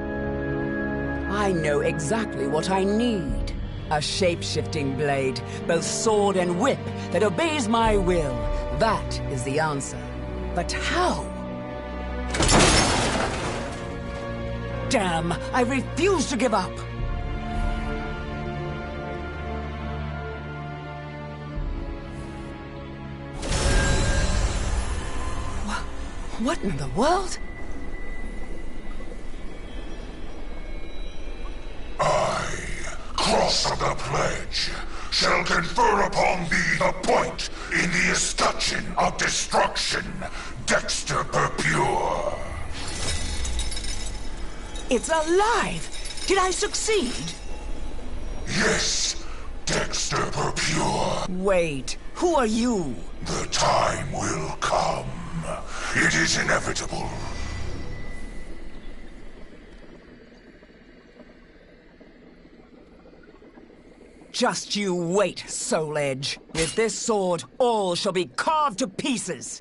I know exactly what I need. A shape-shifting blade, both sword and whip, that obeys my will. That is the answer. But how? Damn! I refuse to give up! What in the world? I, Cross of the Pledge, shall confer upon thee the point in the escutcheon of destruction, Dexter Purpure. It's alive! Did I succeed? Yes, Dexter Pure. Wait, who are you? The time will come. It is inevitable. Just you wait, Soul Edge. With this sword, all shall be carved to pieces.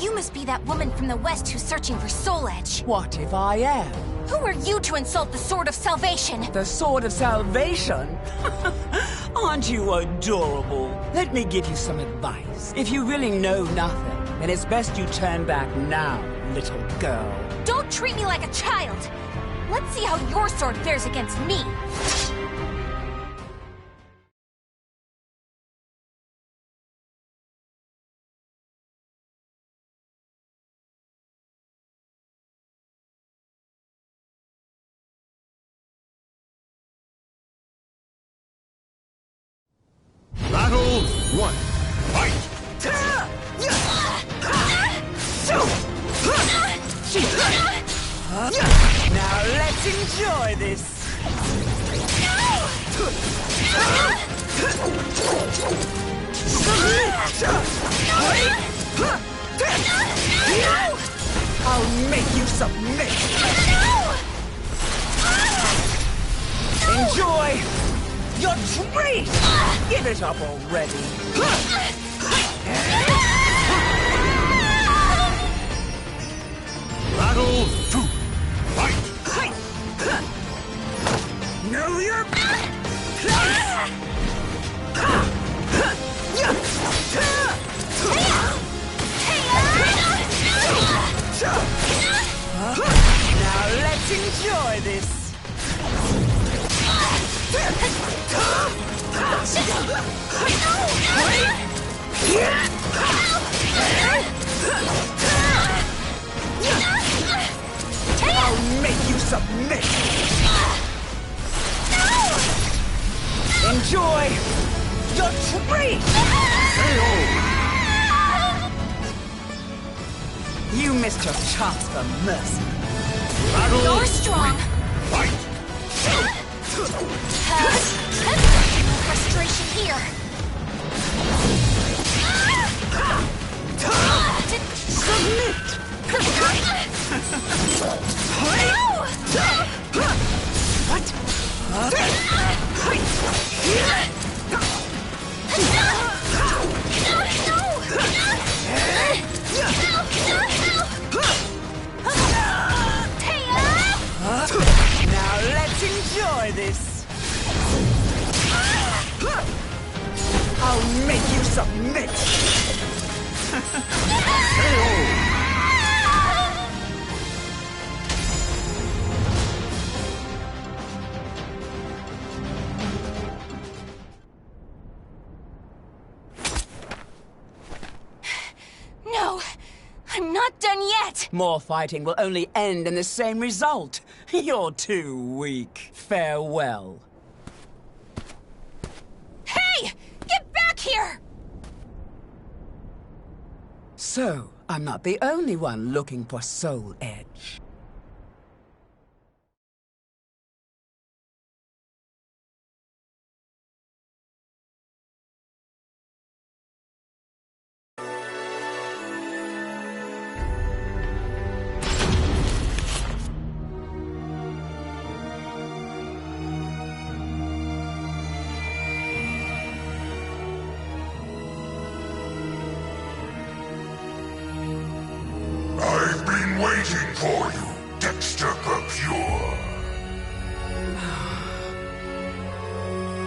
You must be that woman from the West who's searching for Soul Edge. What if I am? Who are you to insult the Sword of Salvation? The Sword of Salvation? Aren't you adorable? Let me give you some advice. If you really know nothing, then it's best you turn back now, little girl. Don't treat me like a child! Let's see how your sword fares against me. Battle 1. Fight! Now let's enjoy this. I'll make you submit. Enjoy your treat! Give it up already. Battle 2. Fight! Know your place! Now let's enjoy this. I'll make you submit. Enjoy your treat. You missed your chance for mercy. You're strong. Fight! Frustration here. Submit. Now let's enjoy this. I'll make you submit. No, I'm not done yet. More fighting will only end in the same result. You're too weak. Farewell. Hey! Get back here! So, I'm not the only one looking for Soul Edge. I've been waiting for you, Dexter Pure.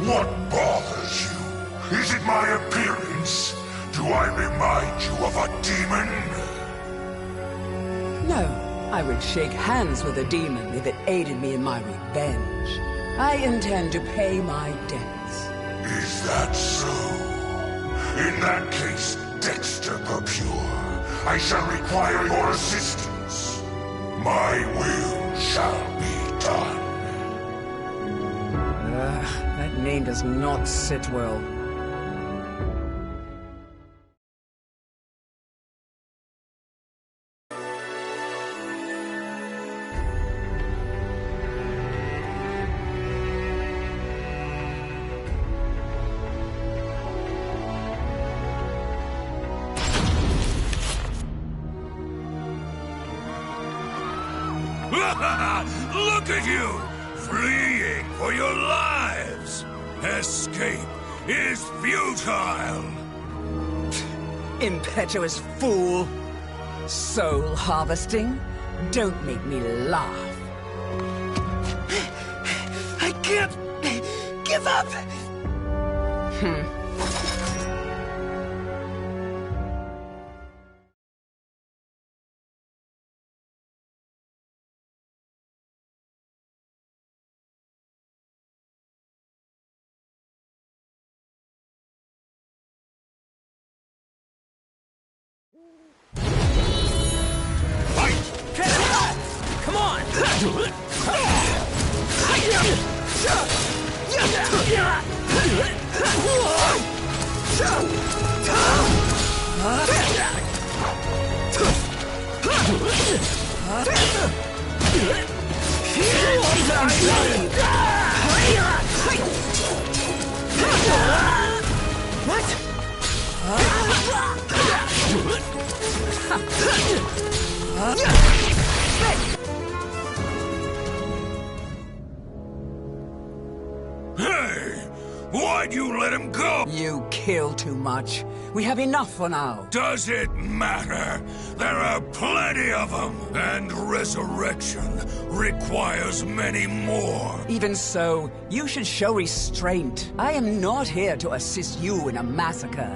What bothers you? Is it my appearance? Do I remind you of a demon? No, I would shake hands with a demon if it aided me in my revenge. I intend to pay my debts. Is that so? In that case, Dexter Purpure, I shall require your assistance. My will shall be done. That name does not sit well. Look at you! Fleeing for your lives! Escape is futile! Impetuous fool! Soul harvesting? Don't make me laugh. I can't give up! Come on! Hey! Why'd you let him go? You kill too much. We have enough for now. Does it matter? There are plenty of them, and resurrection requires many more. Even so, you should show restraint. I am not here to assist you in a massacre.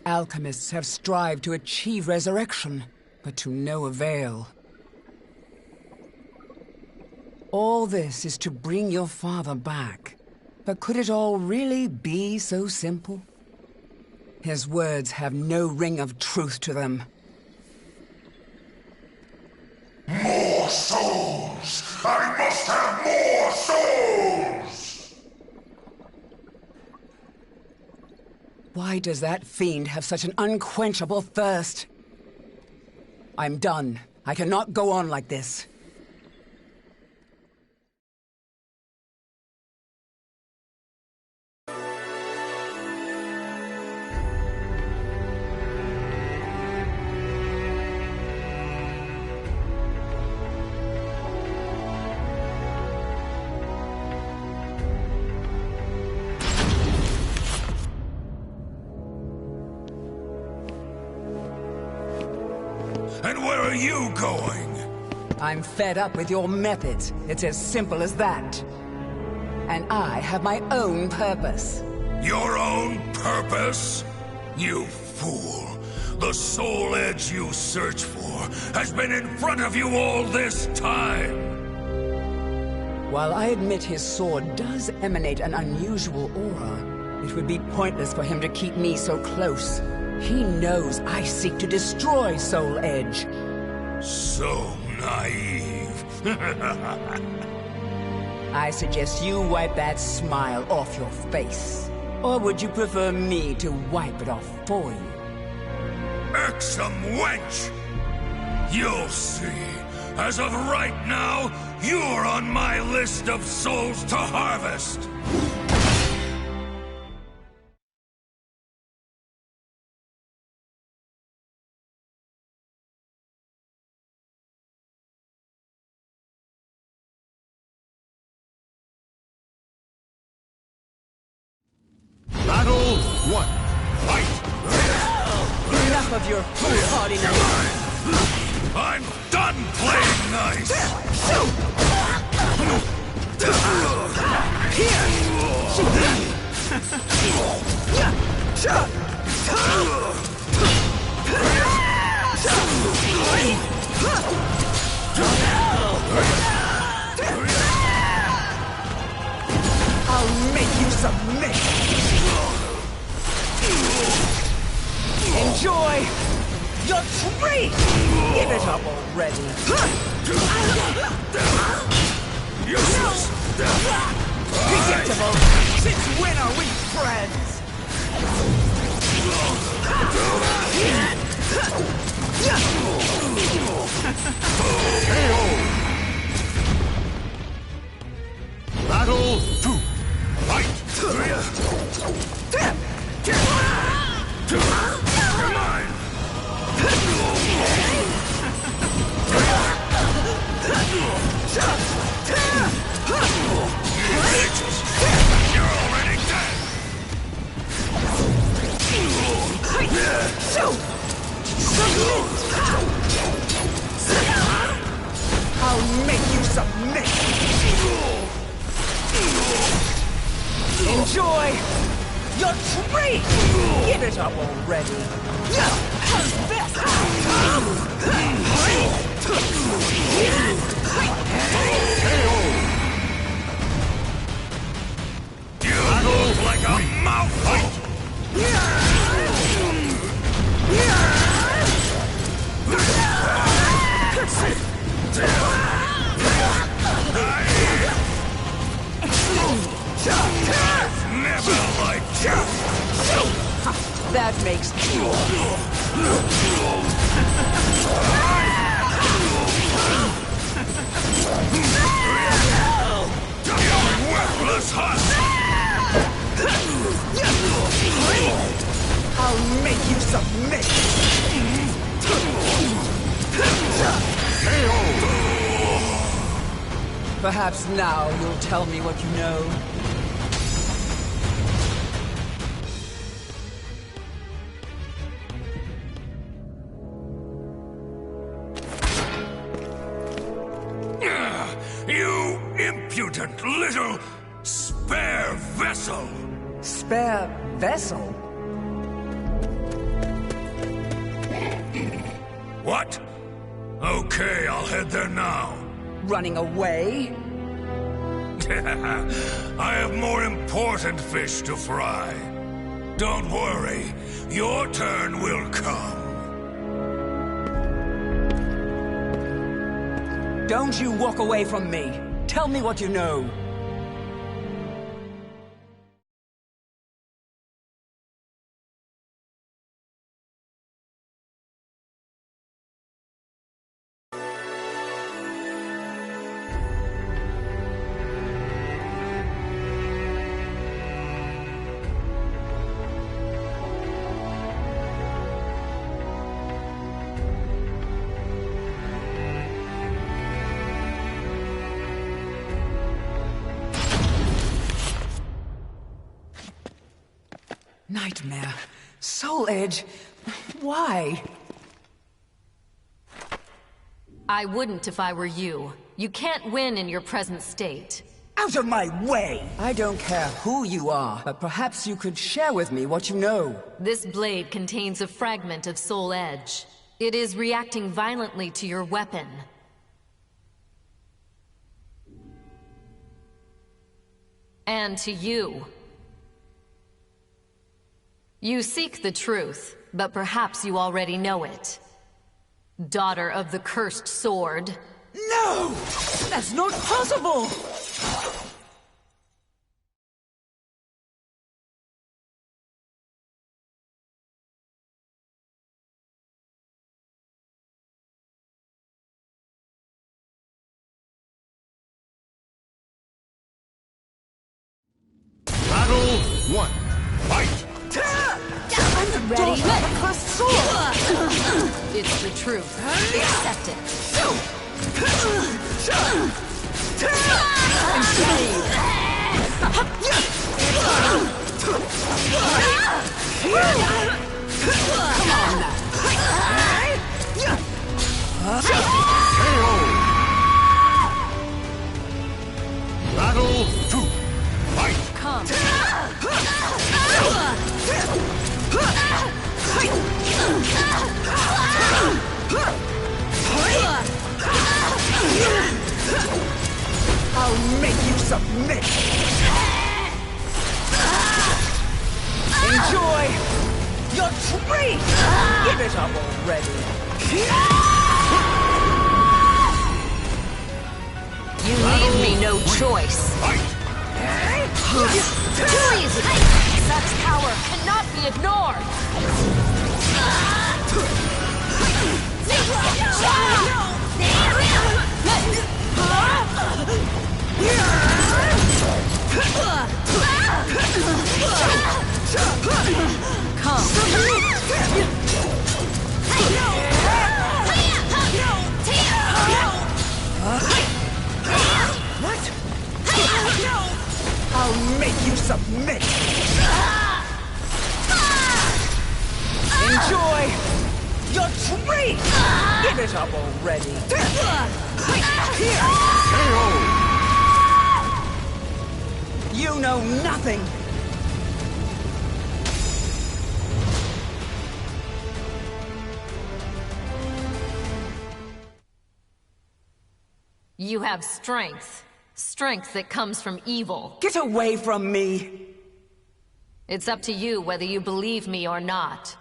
Alchemists have strived to achieve resurrection, but to no avail. All this is to bring your father back. But could it all really be so simple? His words have no ring of truth to them. More souls! I must have more souls! Why does that fiend have such an unquenchable thirst? I'm done. I cannot go on like this. And where are you going? I'm fed up with your methods. It's as simple as that. And I have my own purpose. Your own purpose? You fool. The soul edge you search for has been in front of you all this time. While I admit his sword does emanate an unusual aura, it would be pointless for him to keep me so close. He knows I seek to destroy Soul Edge. So naive. I suggest you wipe that smile off your face. Or would you prefer me to wipe it off for you? Irksome wench! You'll see. As of right now, you're on my list of souls to harvest. Battle 1. Fight! Enough of your foolhardiness! I'll make you submit! Enjoy your treat! Give it up already! Useless! Predictable! Since when are we friends? Battle 2. Fight! You're mine! You're already dead! I'll make you submit! Enjoy your treat! Give it up already! How's this? You move like a mouthful! I've never liked you! That makes two. You worthless husk! I'll make you submit! Perhaps now you'll tell me what you know. You impudent little spare vessel! Spare vessel? What? Okay, I'll head there now. Running away? I have more important fish to fry. Don't worry, your turn will come. Don't you walk away from me. Tell me what you know. Nightmare. Soul Edge. Why? I wouldn't if I were you. You can't win in your present state. Out of my way! I don't care who you are, but perhaps you could share with me what you know. This blade contains a fragment of Soul Edge. It is reacting violently to your weapon. And to you. You seek the truth, but perhaps you already know it. Daughter of the cursed sword. No! That's not possible! Battle 1. Fight! I'm the daughter of the cursed sword! It's the truth. Accept Come on now. Battle 2. Fight! Come. ready. You leave me no choice. Too easy! Such power cannot be ignored! Come. What? I'll make you submit! Enjoy your treat! Give it up already! You know nothing! You have strength. Strength that comes from evil. Get away from me! It's up to you whether you believe me or not.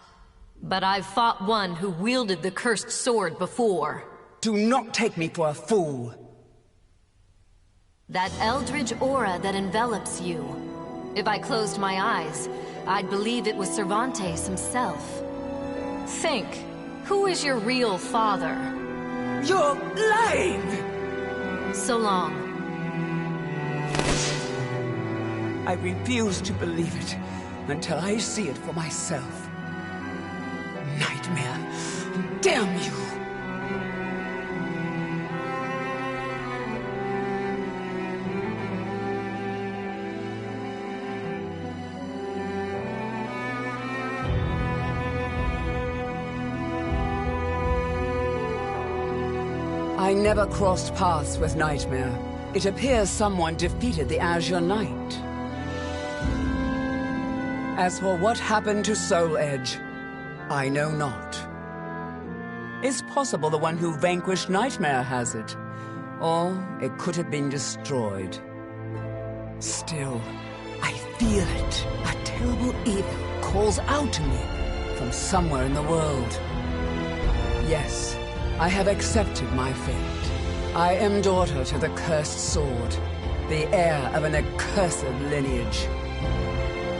But I've fought one who wielded the cursed sword before. Do not take me for a fool. That eldritch aura that envelops you. If I closed my eyes, I'd believe it was Cervantes himself. Think, who is your real father? You're lying! So long. I refuse to believe it until I see it for myself. Nightmare! Damn you! I never crossed paths with Nightmare. It appears someone defeated the Azure Knight. As for what happened to Soul Edge, I know not. It's possible the one who vanquished Nightmare has it, or it could have been destroyed. Still, I feel it. A terrible evil calls out to me from somewhere in the world. Yes, I have accepted my fate. I am daughter to the cursed sword, the heir of an accursed lineage.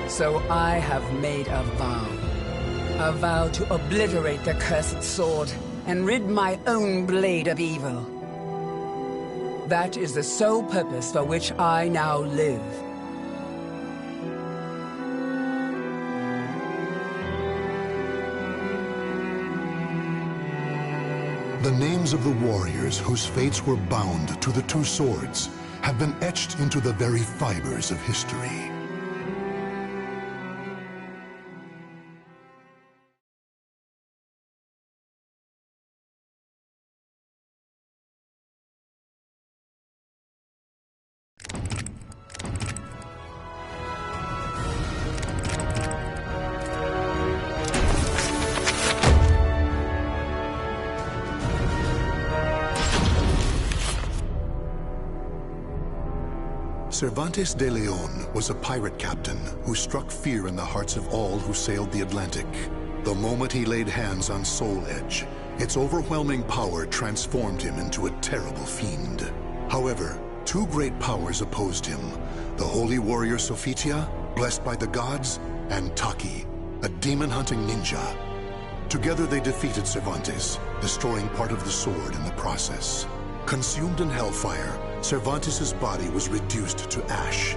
So I have made a vow to obliterate the cursed sword and rid my own blade of evil. That is the sole purpose for which I now live. The names of the warriors whose fates were bound to the two swords have been etched into the very fibers of history. Cervantes de Leon was a pirate captain who struck fear in the hearts of all who sailed the Atlantic. The moment he laid hands on Soul Edge, its overwhelming power transformed him into a terrible fiend. However, two great powers opposed him: the holy warrior Sophitia, blessed by the gods, and Taki, a demon-hunting ninja. Together they defeated Cervantes, destroying part of the sword in the process. Consumed in hellfire, Cervantes' body was reduced to ash.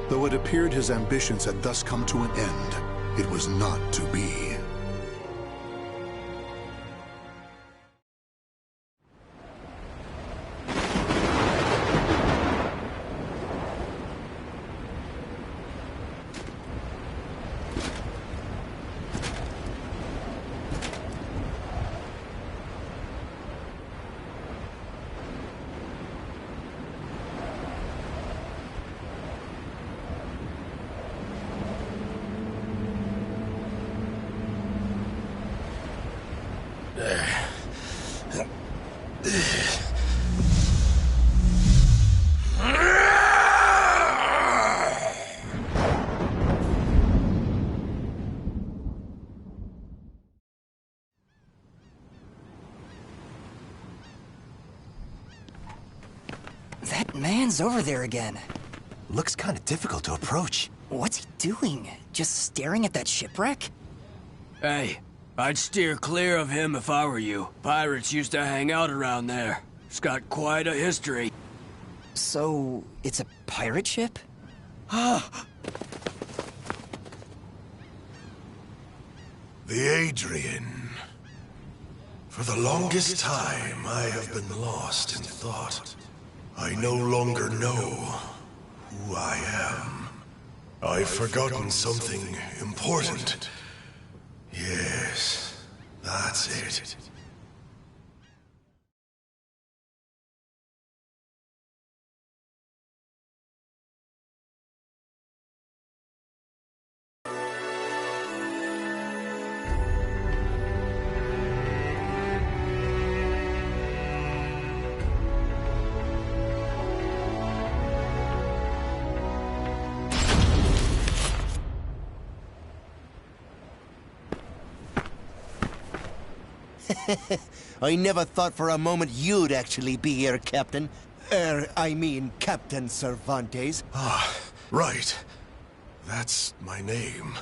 Though it appeared his ambitions had thus come to an end, it was not to be. man's over there again. Looks kind of difficult to approach. What's he doing? Just staring at that shipwreck? Hey, I'd steer clear of him if I were you. Pirates used to hang out around there. It's got quite a history. So, it's a pirate ship? The Adrian. For the longest time, I have been lost in thought. I no longer know who I am. I've forgotten something important. Yes, that's it. I never thought for a moment you'd actually be here, Captain. I mean, Captain Cervantes. Ah, right. That's my name.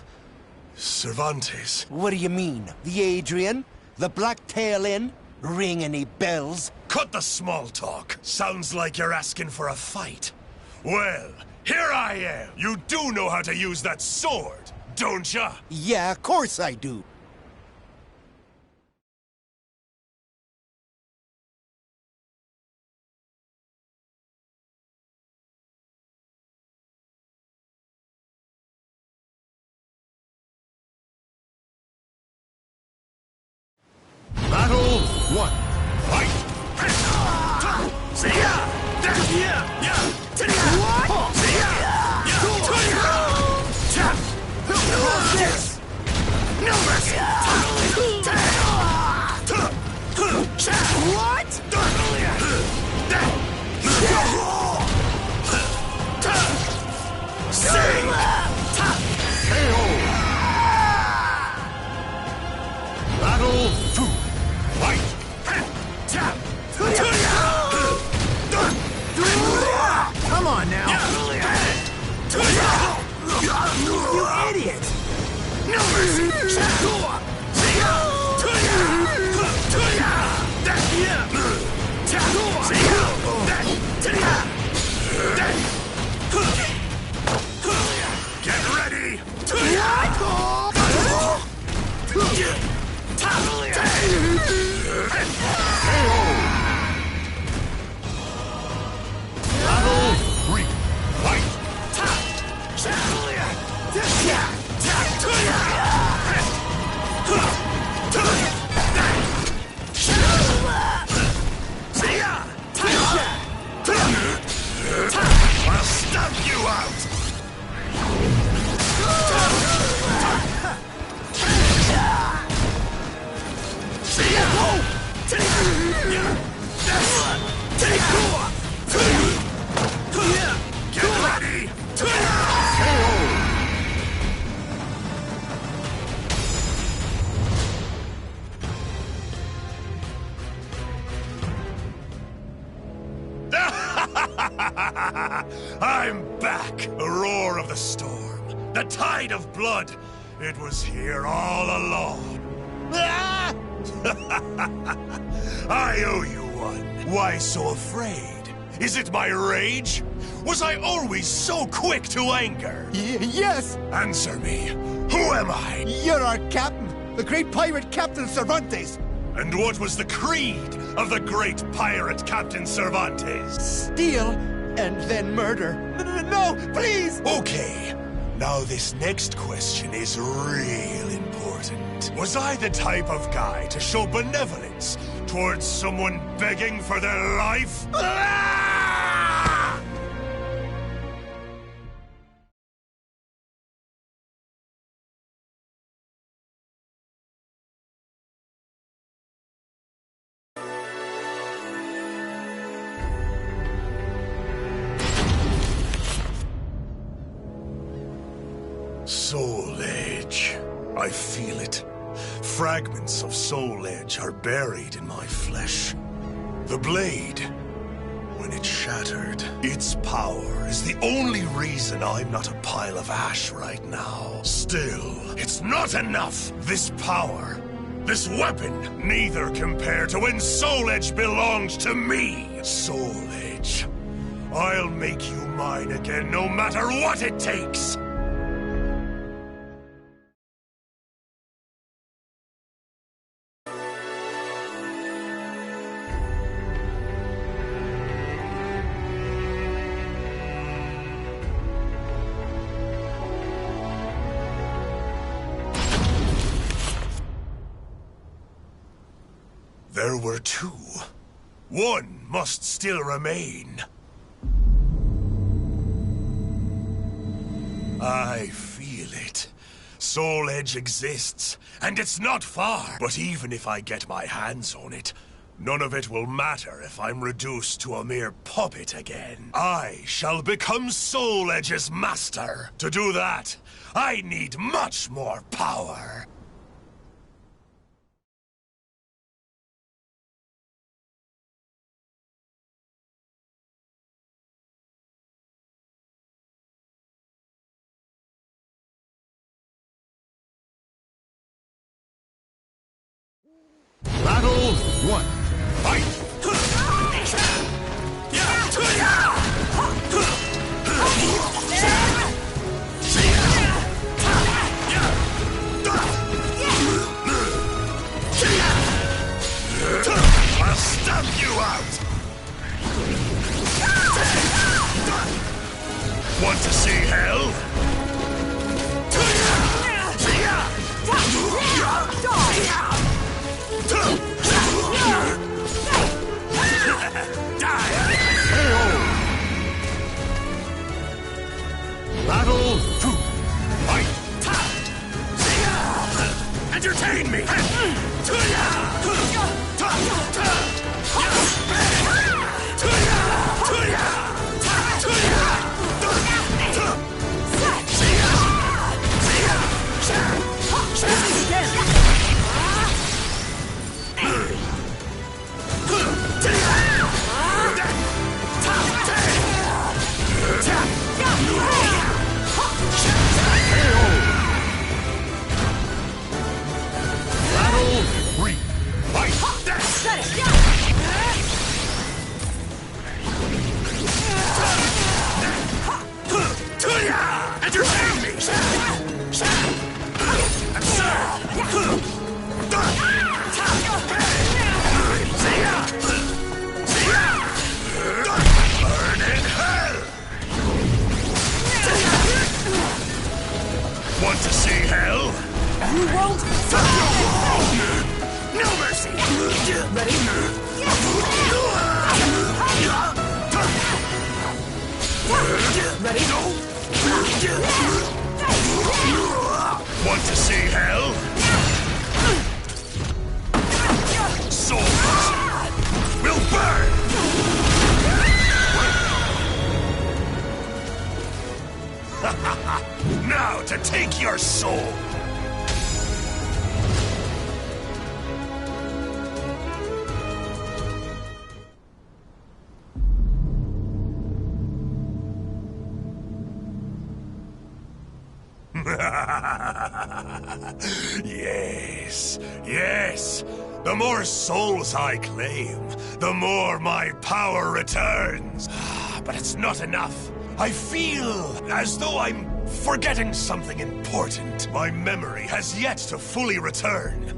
Cervantes. What do you mean? The Adrian? The Black Tail Inn? Ring any bells? Cut the small talk. Sounds like you're asking for a fight. Well, here I am. You do know how to use that sword, don't ya? Yeah, of course I do. Battle 1. Fight! Battle 2. Fight! Come on now! You idiot! No mercy! Get ready! Battle 3. Fight! I'll stamp you out! Get ready! I'm back! The roar of the storm. The tide of blood. It was here all along. Ah! I owe you one. Why so afraid? Is it my rage? Was I always so quick to anger? Yes! Answer me. Who am I? You're our captain, the great pirate Captain Cervantes. And what was the creed of the great pirate Captain Cervantes? Steal and then murder. No, please! Okay. Now this next question is real important. Was I the type of guy to show benevolence towards someone begging for their life? Ah! Soul Edge. I feel it. Fragments of Soul Edge are buried in my flesh. The blade. when it shattered. Its power is the only reason I'm not a pile of ash right now. Still, it's not enough. This power, this weapon, neither compare to when Soul Edge belonged to me. Soul Edge, I'll make you mine again no matter what it takes. There were two. One must still remain. I feel it. Soul Edge exists, and it's not far. But even if I get my hands on it, none of it will matter if I'm reduced to a mere puppet again. I shall become Soul Edge's master. To do that, I need much more power. Battle 1. Fight! I'll stamp you out! Want to see hell? Battle 2. Fight! Entertain me! Battle 3. Fight! Entertain me! Burn in hell! Want to see hell? You won't No mercy! Ready? Ready? Want to see hell? Souls will burn! Now to take your soul! Yes, yes. The more souls I claim, the more my power returns. But it's not enough. I feel as though I'm forgetting something important. My memory has yet to fully return.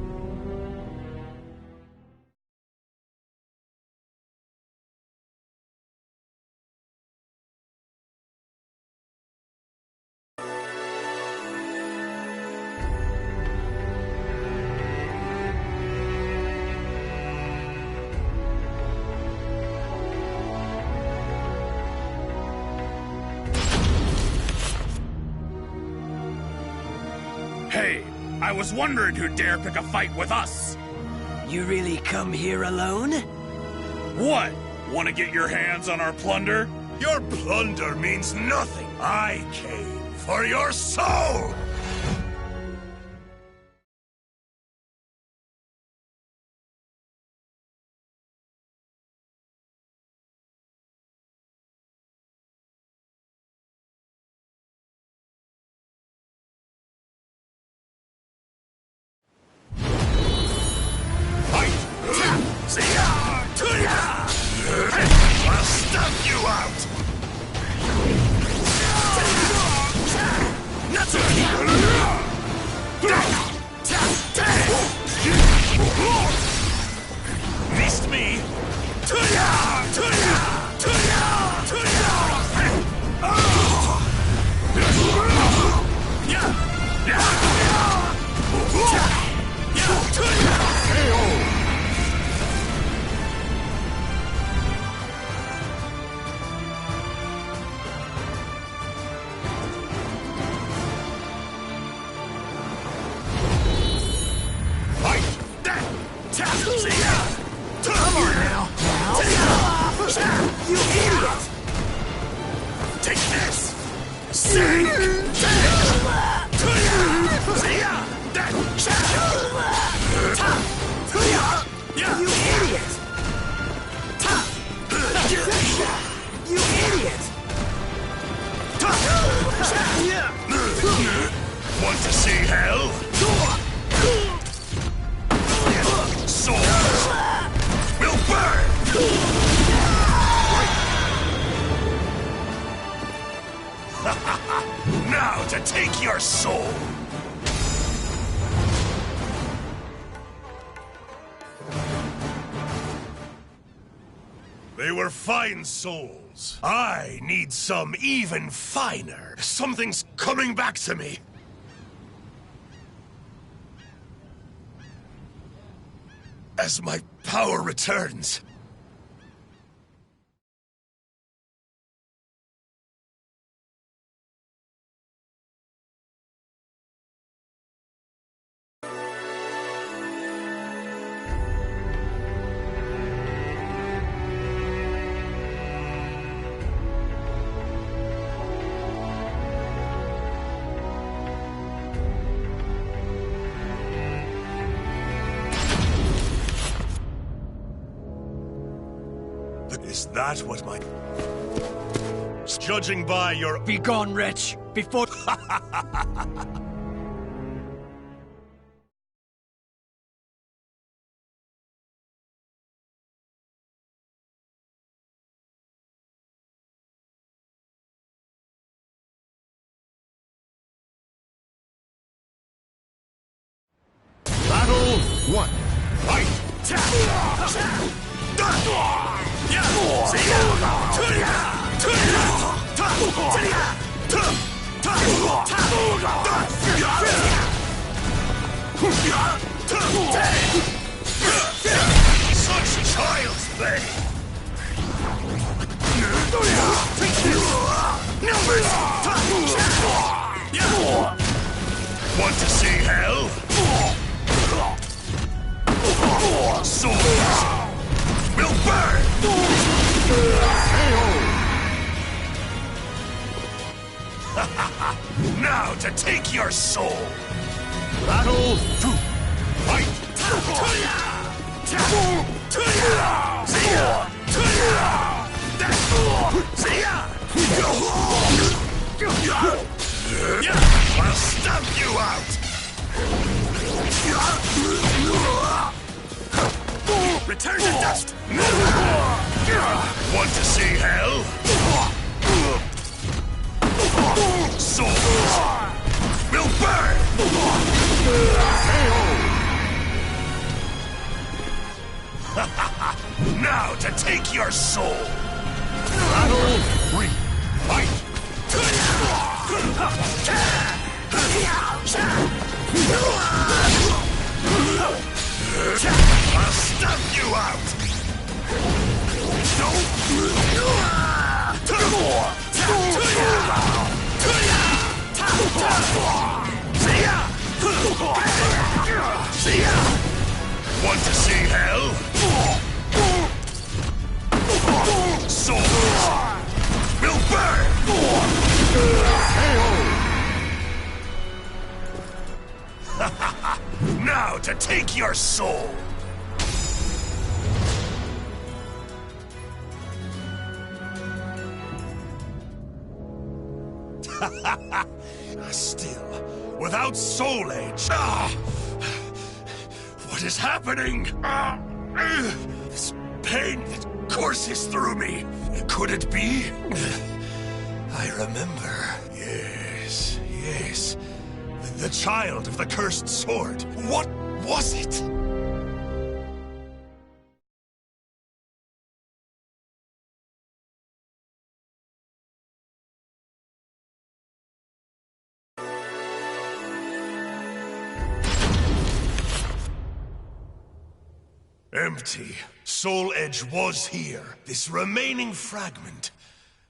Hey, I was wondering who'd dare pick a fight with us. You really come here alone? What? Want to get your hands on our plunder? Your plunder means nothing. I came for your soul! I'll stomp you out! Missed me! Come on now! You idiot! Take this! Sink! You idiot! You idiot! Want to see hell? Souls will burn! Now to take your soul! They were fine souls. I need some even finer. Something's coming back to me. As my power returns. Is that what my... Judging by your... Begone, wretch, before... Battle 1. Fight! Such child's play! Want to see hell? Souls will burn! Now to take your soul! Battle 2. Fight! I'll stomp you out! Return to dust! Want to see hell? Souls will burn! Now to take your soul! Battle 3. Fight! I'll stomp you out! Want to see hell? Souls will burn! Now to take your soul! Still, without soul age. What is happening? This pain that courses through me. Could it be? I remember. Yes. The child of the cursed sword. What was it? Empty. Soul Edge was here. This remaining fragment.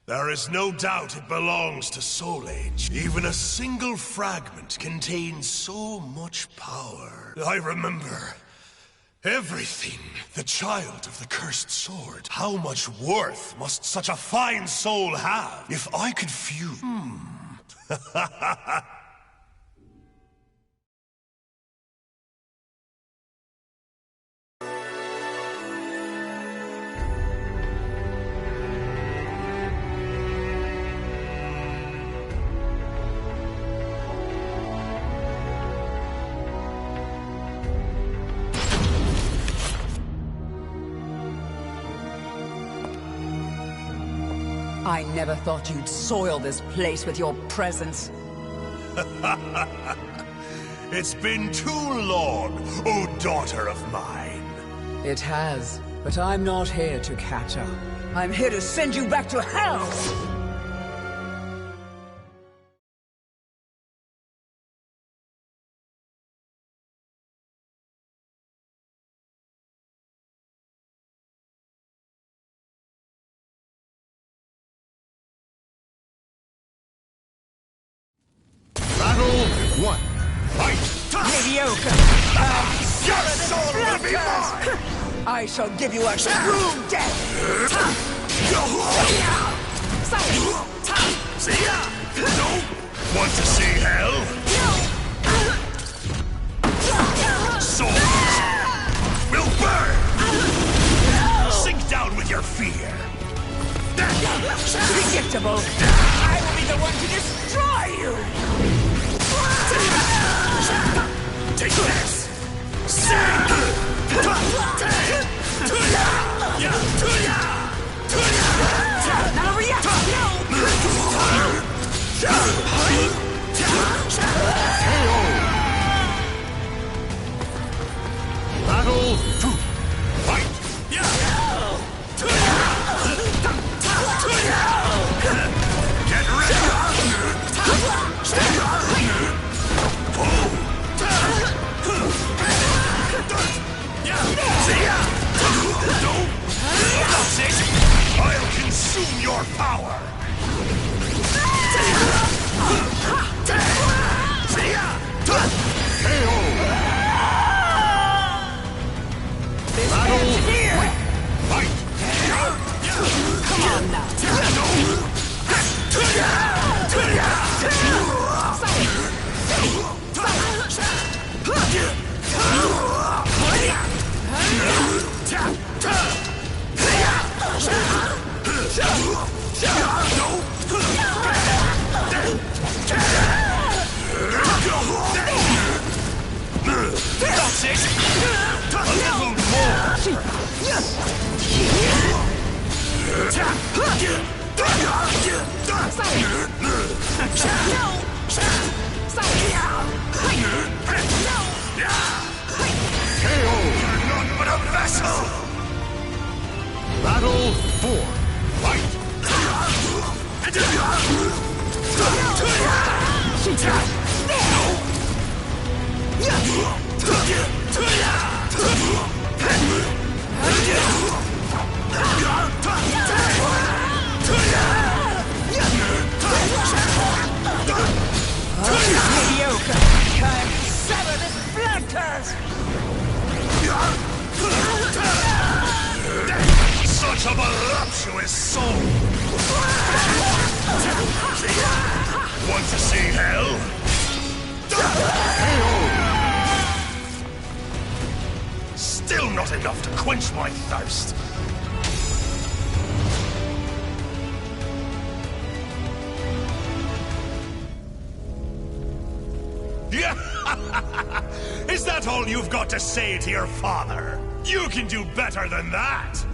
There is no doubt it belongs to Soul Edge. Even a single fragment contains so much power. I remember everything. The child of the cursed sword. How much worth must such a fine soul have? If I could fuse... I never thought you'd soil this place with your presence. It's been too long, oh daughter of mine. It has, but I'm not here to catch up. I'm here to send you back to hell! Battle 1. Fight! Mediocre! Your soul will be mine! I shall give you a true death! No! Want to see hell? Souls will burn! Sink down with your fear! Predictable! I will be the one to destroy you! Take this! Now react! Battle 2. Fight! Get ready! I'll consume your power! Battle here! Fight! Come on now! That's it! A little more! You're none but a vessel! Battle 4. Fight! Mediocre! Time to sever this blood curse! Such a voluptuous soul! Want to see hell? Still not enough to quench my thirst! Is that all you've got to say to your father? You can do better than that!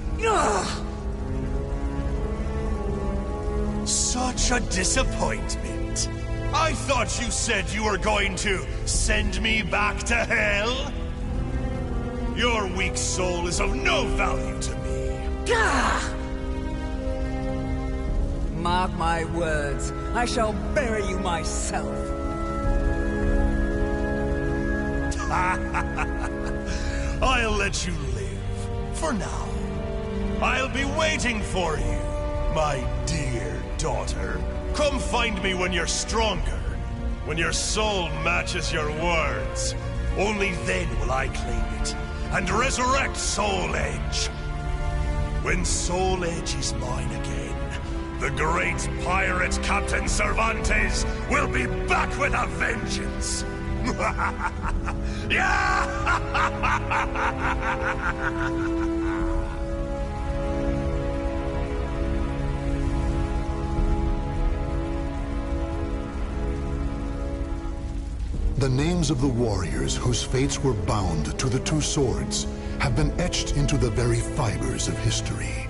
Such a disappointment. I thought you said you were going to send me back to hell? Your weak soul is of no value to me. Mark my words, I shall bury you myself. I'll let you live. For now. I'll be waiting for you, my dear daughter. Come find me when you're stronger. When your soul matches your words. Only then will I claim it and resurrect Soul Edge. When Soul Edge is mine again, the great pirate Captain Cervantes will be back with a vengeance. Yeah! The names of the warriors whose fates were bound to the two swords have been etched into the very fibers of history.